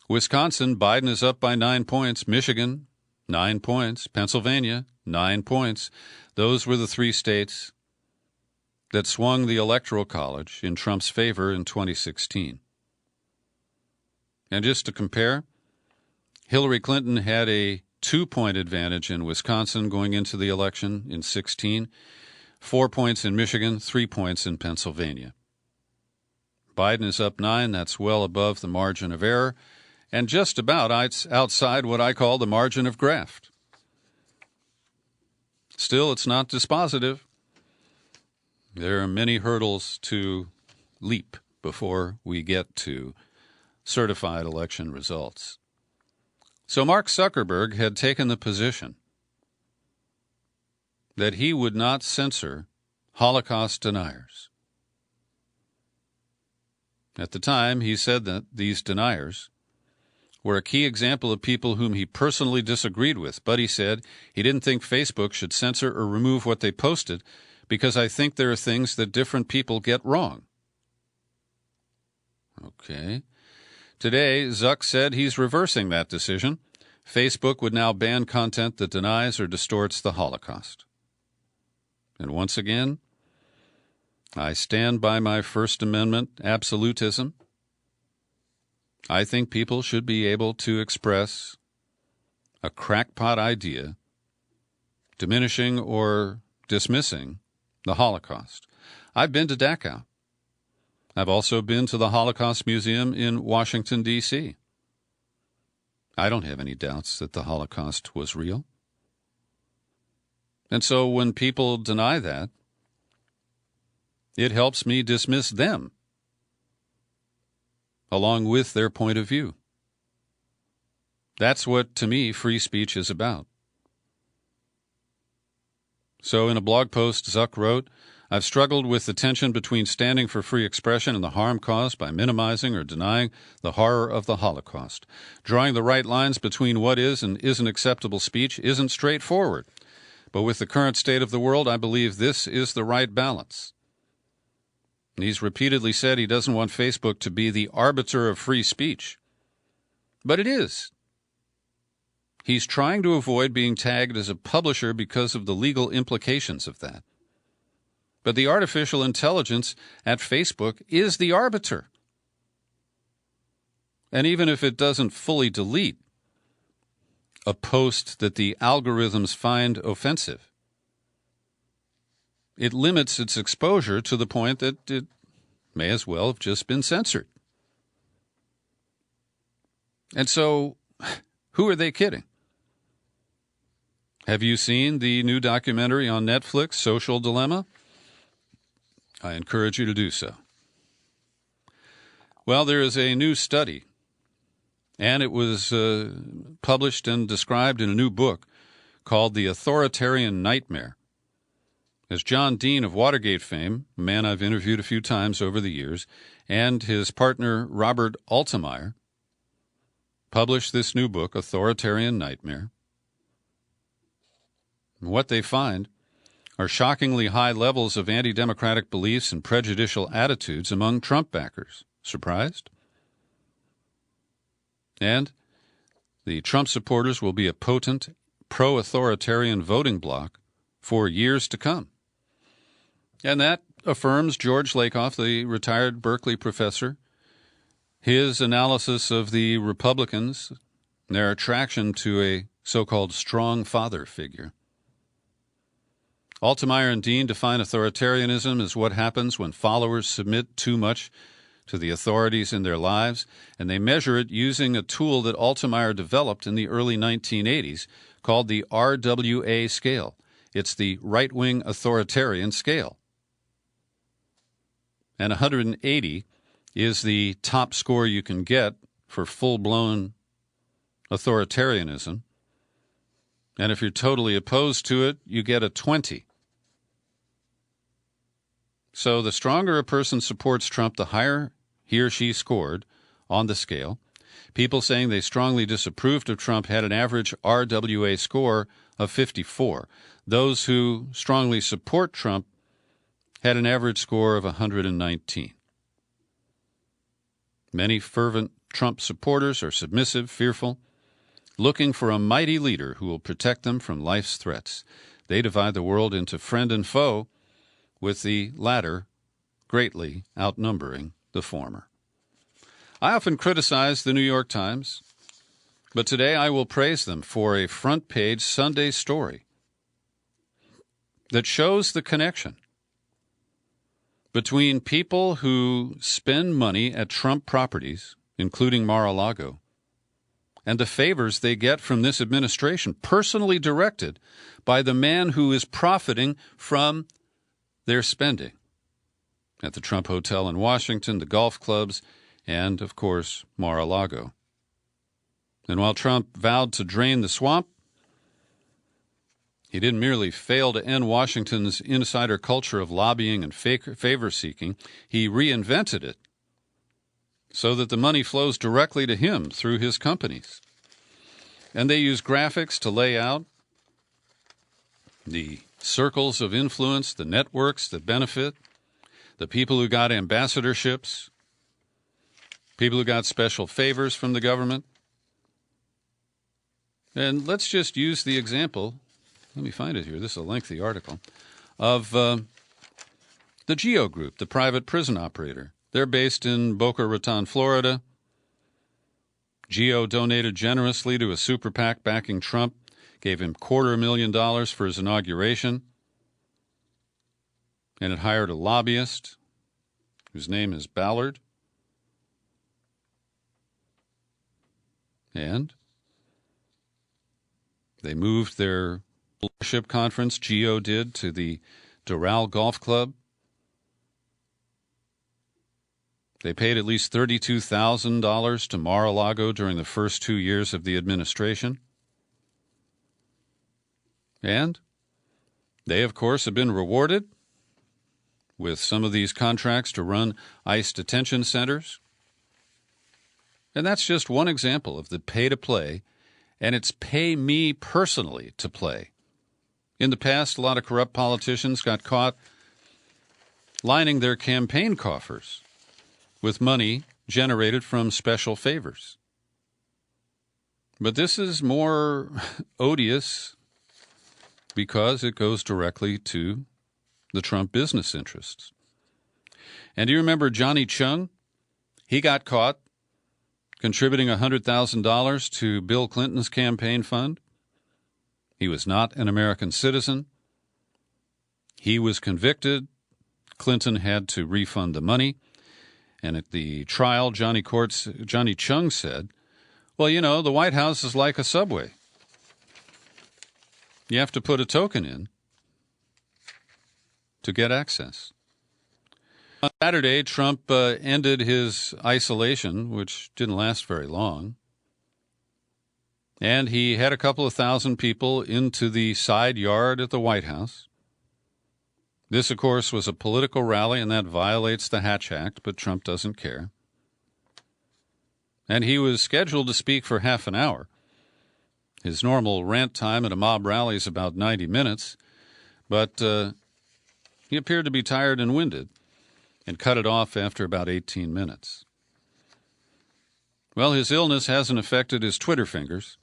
Wisconsin, Biden is up by 9 points. Michigan, 9 points. Pennsylvania, 9 points. Those were the 3 states that swung the Electoral College in Trump's favor in 2016. And just to compare, Hillary Clinton had a 2-point advantage in Wisconsin going into the election in 16, 4 points in Michigan, 3 points in Pennsylvania. Biden is up 9. That's well above the margin of error, and just about outside what I call the margin of graft. Still, it's not dispositive. There are many hurdles to leap before we get to certified election results. So Mark Zuckerberg had taken the position that he would not censor Holocaust deniers. At the time, he said that these deniers were a key example of people whom he personally disagreed with, but he said he didn't think Facebook should censor or remove what they posted because I think there are things that different people get wrong. Okay. Today, Zuck said he's reversing that decision. Facebook would now ban content that denies or distorts the Holocaust. And once again, I stand by my First Amendment absolutism. I think people should be able to express a crackpot idea diminishing or dismissing the Holocaust. I've been to Dachau. I've also been to the Holocaust Museum in Washington, D.C. I don't have any doubts that the Holocaust was real. And so when people deny that, it helps me dismiss them along with their point of view. That's what, to me, free speech is about. So in a blog post, Zuck wrote, I've struggled with the tension between standing for free expression and the harm caused by minimizing or denying the horror of the Holocaust. Drawing the right lines between what is and isn't acceptable speech isn't straightforward. But with the current state of the world, I believe this is the right balance. And he's repeatedly said he doesn't want Facebook to be the arbiter of free speech. But it is. He's trying to avoid being tagged as a publisher because of the legal implications of that. But the artificial intelligence at Facebook is the arbiter. And even if it doesn't fully delete a post that the algorithms find offensive, it limits its exposure to the point that it may as well have just been censored. And so, who are they kidding? Have you seen the new documentary on Netflix, Social Dilemma? I encourage you to do so. Well, there is a new study, and it was published and described in a new book called The Authoritarian Nightmare. As John Dean of Watergate fame, a man I've interviewed a few times over the years, and his partner Robert Altemeyer published this new book, Authoritarian Nightmare. And what they find are shockingly high levels of anti-democratic beliefs and prejudicial attitudes among Trump backers. Surprised? And the Trump supporters will be a potent pro-authoritarian voting bloc for years to come. And that affirms George Lakoff, the retired Berkeley professor, his analysis of the Republicans and their attraction to a so-called strong father figure. Altemeyer and Dean define authoritarianism as what happens when followers submit too much to the authorities in their lives, and they measure it using a tool that Altemeyer developed in the early 1980s called the RWA scale. It's the right-wing authoritarian scale. And 180 is the top score you can get for full-blown authoritarianism. And if you're totally opposed to it, you get a 20. So the stronger a person supports Trump, the higher he or she scored on the scale. People saying they strongly disapproved of Trump had an average RWA score of 54. Those who strongly support Trump had an average score of 119. Many fervent Trump supporters are submissive, fearful, looking for a mighty leader who will protect them from life's threats. They divide the world into friend and foe, with the latter greatly outnumbering the former. I often criticize the New York Times, but today I will praise them for a front-page Sunday story that shows the connection between people who spend money at Trump properties, including Mar-a-Lago, and the favors they get from this administration, personally directed by the man who is profiting from their spending at the Trump Hotel in Washington, the golf clubs, and, of course, Mar-a-Lago. And while Trump vowed to drain the swamp, he didn't merely fail to end Washington's insider culture of lobbying and favor-seeking. He reinvented it so that the money flows directly to him through his companies. And they use graphics to lay out the circles of influence, the networks that benefit, the people who got ambassadorships, people who got special favors from the government. And let's just use the example, let me find it here, this is a lengthy article, of the GEO Group, the private prison operator. They're based in Boca Raton, Florida. GEO donated generously to a super PAC backing Trump, gave him $250,000 for his inauguration, and it hired a lobbyist whose name is Ballard. And they moved their conference Geo did to the Doral Golf Club. They paid at least $32,000 to Mar-a-Lago during the first 2 years of the administration. And they, of course, have been rewarded with some of these contracts to run ICE detention centers. And that's just one example of the pay-to-play, and it's pay me personally to play. In the past, a lot of corrupt politicians got caught lining their campaign coffers with money generated from special favors. But this is more odious because it goes directly to the Trump business interests. And do you remember Johnny Chung? He got caught contributing $100,000 to Bill Clinton's campaign fund. He was not an American citizen. He was convicted. Clinton had to refund the money. And at the trial, Johnny Chung said, well, you know, the White House is like a subway. You have to put a token in to get access. On Saturday, Trump ended his isolation, which didn't last very long. And he had a couple of thousand people into the side yard at the White House. This, of course, was a political rally, and that violates the Hatch Act, but Trump doesn't care. And he was scheduled to speak for half an hour. His normal rant time at a mob rally is about 90 minutes, but he appeared to be tired and winded and cut it off after about 18 minutes. Well, his illness hasn't affected his Twitter fingers,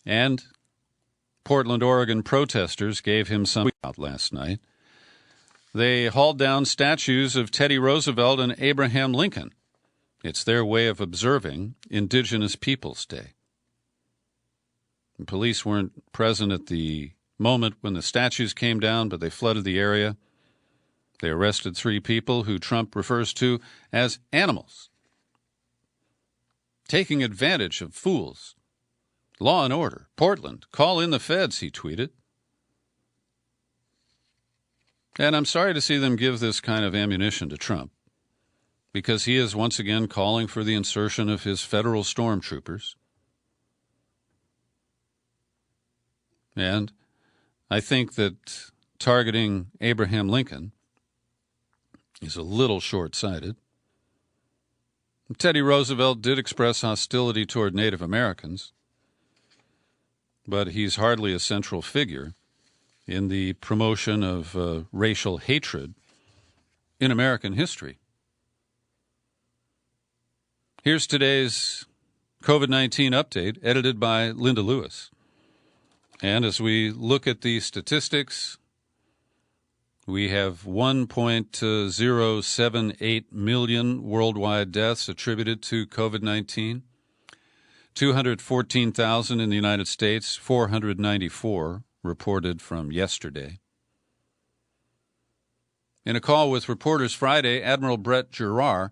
and Portland, Oregon protesters gave him some out last night. They hauled down statues of Teddy Roosevelt and Abraham Lincoln. It's their way of observing Indigenous Peoples Day. And police weren't present at the moment when the statues came down, but they flooded the area. They arrested 3 people who Trump refers to as animals, taking advantage of fools. Law and order. Portland, call in the feds, he tweeted. And I'm sorry to see them give this kind of ammunition to Trump, because he is once again calling for the insertion of his federal stormtroopers. And I think that targeting Abraham Lincoln is a little short-sighted. Teddy Roosevelt did express hostility toward Native Americans, but he's hardly a central figure in the promotion of racial hatred in American history. Here's today's COVID-19 update, edited by Linda Lewis. And as we look at the statistics, we have 1.078 million worldwide deaths attributed to COVID-19, 214,000 in the United States, 494 reported from yesterday. In a call with reporters Friday, Admiral Brett Giroir,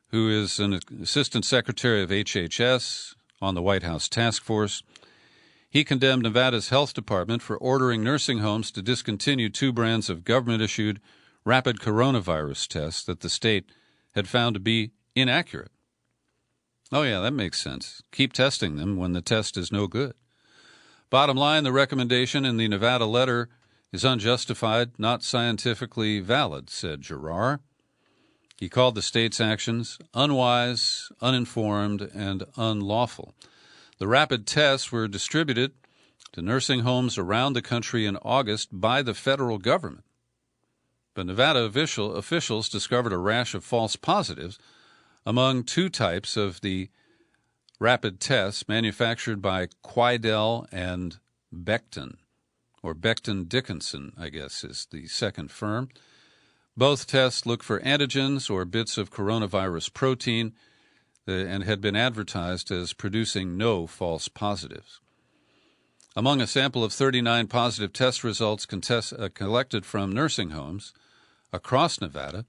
who is an assistant secretary of HHS on the White House task force, he condemned Nevada's health department for ordering nursing homes to discontinue 2 brands of government-issued rapid coronavirus tests that the state had found to be inaccurate. Oh, yeah, that makes sense. Keep testing them when the test is no good. Bottom line, the recommendation in the Nevada letter is unjustified, not scientifically valid, said Giroir. He called the state's actions unwise, uninformed, and unlawful. The rapid tests were distributed to nursing homes around the country in August by the federal government. But Nevada officials discovered a rash of false positives among 2 types of the rapid tests manufactured by Quidel and Becton, or Becton Dickinson, I guess, is the second firm. Both tests look for antigens or bits of coronavirus protein and had been advertised as producing no false positives. Among a sample of 39 positive test results collected from nursing homes across Nevada,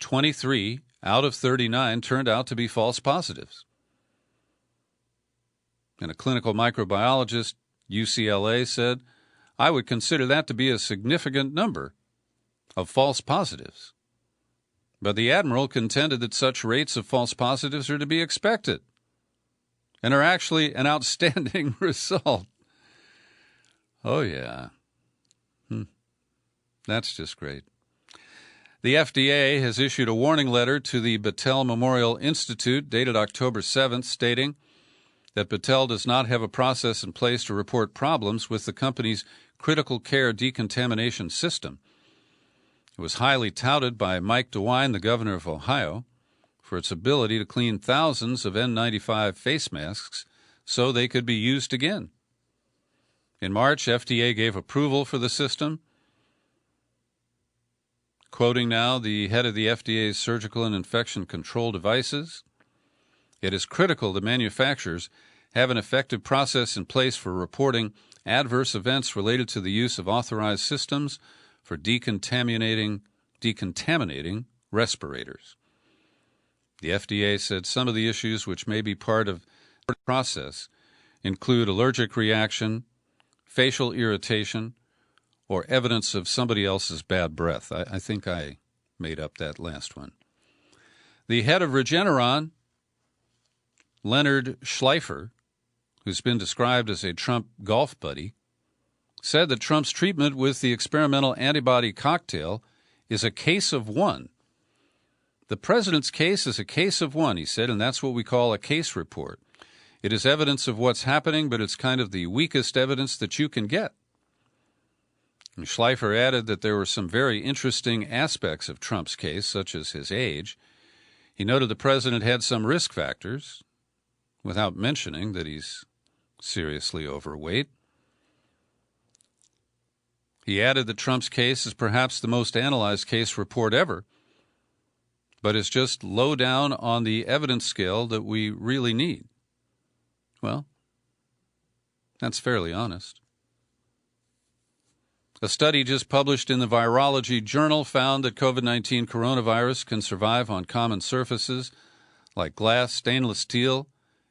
23 out of 39 turned out to be false positives. And a clinical microbiologist, UCLA, said, I would consider that to be a significant number of false positives. But the Admiral contended that such rates of false positives are to be expected and are actually an outstanding result. Oh, yeah. That's just great. The FDA has issued a warning letter to the Battelle Memorial Institute dated October 7th, stating that Battelle does not have a process in place to report problems with the company's critical care decontamination system. It was highly touted by Mike DeWine, the governor of Ohio, for its ability to clean thousands of N95 face masks so they could be used again. In March, FDA gave approval for the system. Quoting now the head of the FDA's Surgical and Infection Control Devices, it is critical that manufacturers have an effective process in place for reporting adverse events related to the use of authorized systems for decontaminating respirators. The FDA said some of the issues which may be part of the process include allergic reaction, facial irritation, or evidence of somebody else's bad breath. I think I made up that last one. The head of Regeneron, Leonard Schleifer, who's been described as a Trump golf buddy, said that Trump's treatment with the experimental antibody cocktail is a case of one. The president's case is a case of one, he said, and that's what we call a case report. It is evidence of what's happening, but it's kind of the weakest evidence that you can get. And Schleifer added that there were some very interesting aspects of Trump's case, such as his age. He noted the president had some risk factors, without mentioning that he's seriously overweight. He added that Trump's case is perhaps the most analyzed case report ever, but is just low down on the evidence scale that we really need. Well, that's fairly honest. A study just published in the Virology Journal found that COVID-19 coronavirus can survive on common surfaces like glass, stainless steel,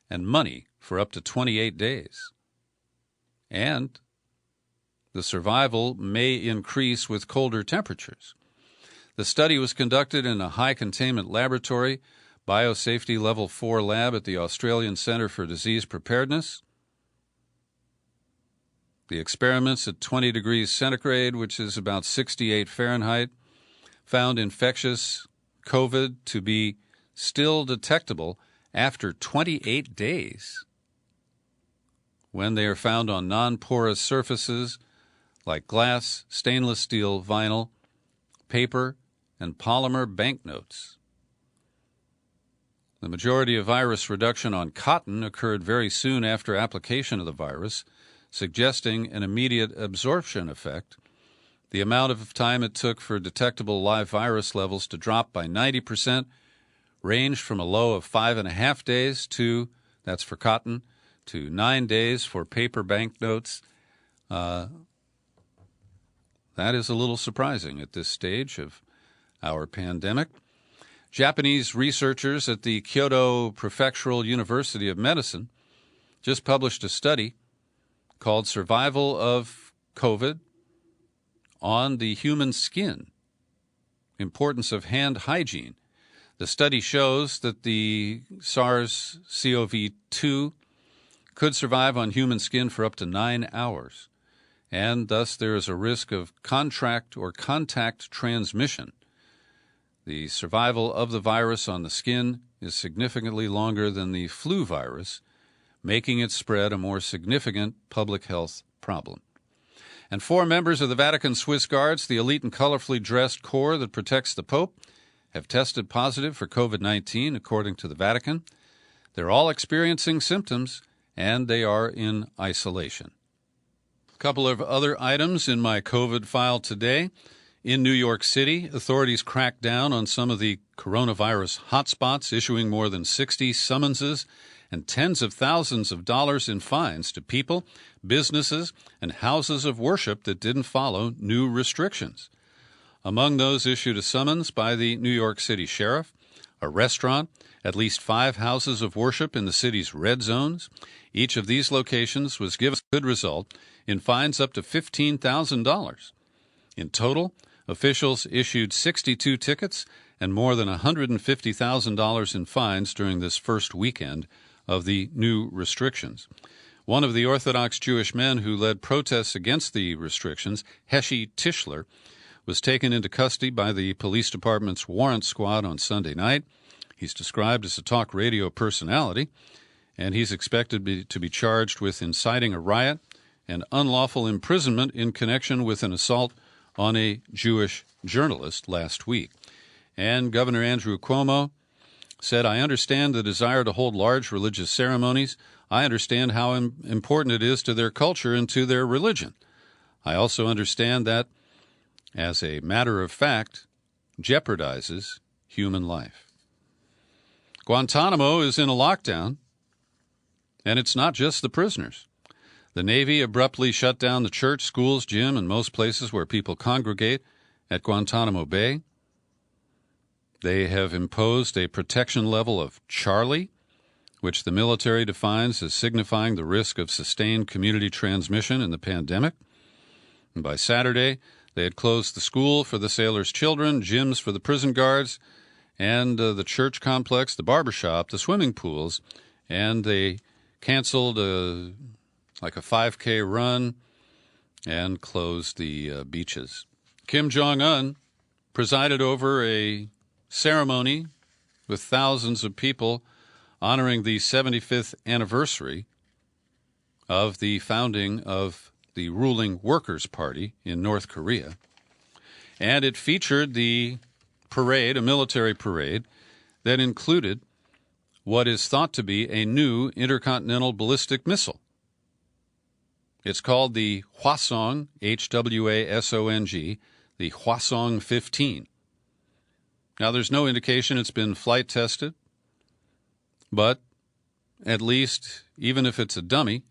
and money for up to 28 days. And the survival may increase with colder temperatures. The study was conducted in a high-containment laboratory, Biosafety Level 4 lab at the Australian Centre for Disease Preparedness. The experiments at 20 degrees centigrade, which is about 68 Fahrenheit, found infectious COVID to be still detectable after 28 days when they are found on non-porous surfaces like glass, stainless steel, vinyl, paper, and polymer banknotes. The majority of virus reduction on cotton occurred very soon after application of the virus, suggesting an immediate absorption effect. The amount of time it took for detectable live virus levels to drop by 90% ranged from a low of 5.5 days to, that's for cotton, to 9 days for paper banknotes. That is a little surprising at this stage of our pandemic. Japanese researchers at the Kyoto Prefectural University of Medicine just published a study called Survival of COVID on the Human Skin, Importance of Hand Hygiene. The study shows that the SARS-CoV-2 could survive on human skin for up to 9 hours, and thus there is a risk of contact transmission. The survival of the virus on the skin is significantly longer than the flu virus, making its spread a more significant public health problem. And 4 members of the Vatican Swiss Guards, the elite and colorfully dressed corps that protects the Pope, have tested positive for COVID-19, according to the Vatican. They're all experiencing symptoms, and they are in isolation. A couple of other items in my COVID file today. In New York City, authorities cracked down on some of the coronavirus hotspots, issuing more than 60 summonses and tens of thousands of dollars in fines to people, businesses, and houses of worship that didn't follow new restrictions. Among those issued a summons by the New York City Sheriff, a restaurant, at least 5 houses of worship in the city's red zones. Each of these locations was given a good result in fines up to $15,000. In total, officials issued 62 tickets and more than $150,000 in fines during this first weekend of the new restrictions. One of the Orthodox Jewish men who led protests against the restrictions, Heshi Tischler, was taken into custody by the police department's warrant squad on Sunday night. He's described as a talk radio personality, and he's expected to be charged with inciting a riot and unlawful imprisonment in connection with an assault on a Jewish journalist last week. And Governor Andrew Cuomo said, "I understand the desire to hold large religious ceremonies. I understand how important it is to their culture and to their religion. I also understand that, as a matter of fact, jeopardizes human life." Guantanamo is in a lockdown, and it's not just the prisoners. The Navy abruptly shut down the church, schools, gym, and most places where people congregate at Guantanamo Bay. They have imposed a protection level of Charlie, which the military defines as signifying the risk of sustained community transmission in the pandemic. And by Saturday, they had closed the school for the sailors' children, gyms for the prison guards, and the church complex, the barbershop, the swimming pools, and they canceled a 5K run and closed the beaches. Kim Jong-un presided over a ceremony with thousands of people honoring the 75th anniversary of the founding of the ruling Workers' Party in North Korea. And it featured the parade, a military parade, that included what is thought to be a new intercontinental ballistic missile. It's called the Hwasong, Hwasong, the Hwasong 15. Now, there's no indication it's been flight tested, but at least, even if it's a dummy,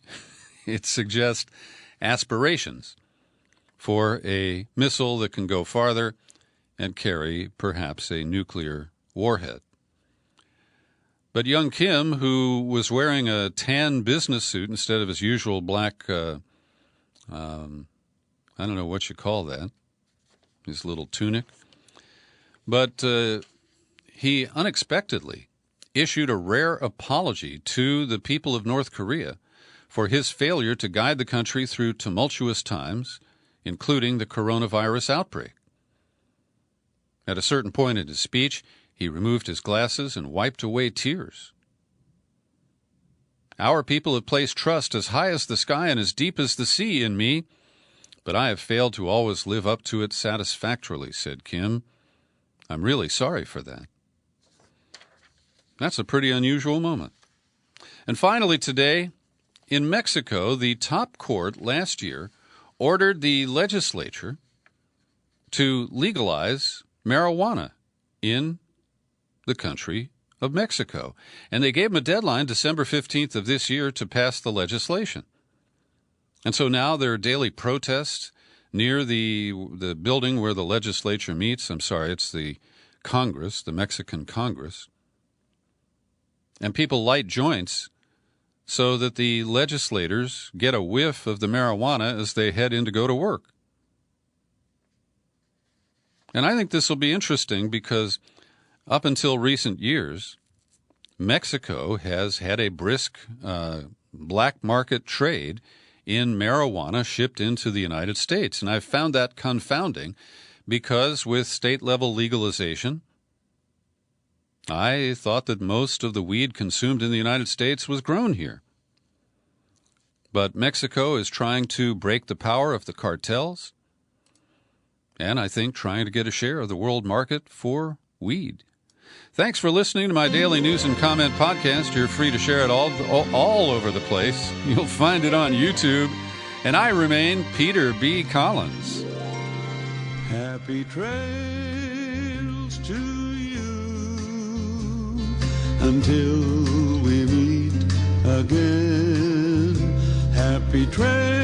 it suggests aspirations for a missile that can go farther and carry perhaps a nuclear warhead. But young Kim, who was wearing a tan business suit instead of his usual black, I don't know what you call that, his little tunic, but he unexpectedly issued a rare apology to the people of North Korea for his failure to guide the country through tumultuous times, including the coronavirus outbreak. At a certain point in his speech, he removed his glasses and wiped away tears. "Our people have placed trust as high as the sky and as deep as the sea in me, but I have failed to always live up to it satisfactorily," said Kim. "I'm really sorry for that." That's a pretty unusual moment. And finally today, in Mexico, the top court last year ordered the legislature to legalize marijuana in the country of Mexico. And they gave them a deadline, December 15th of this year, to pass the legislation. And so now there are daily protests near the building where the legislature meets. I'm sorry, it's the Congress, the Mexican Congress. And people light joints so that the legislators get a whiff of the marijuana as they head in to go to work. And I think this will be interesting because up until recent years, Mexico has had a brisk black market trade in marijuana shipped into the United States. And I've found that confounding because with state-level legalization, I thought that most of the weed consumed in the United States was grown here. But Mexico is trying to break the power of the cartels, and I think trying to get a share of the world market for weed. Thanks for listening to my daily news and comment podcast. You're free to share it all over the place. You'll find it on YouTube. And I remain Peter B. Collins. Happy trails to you until we meet again. Happy trails.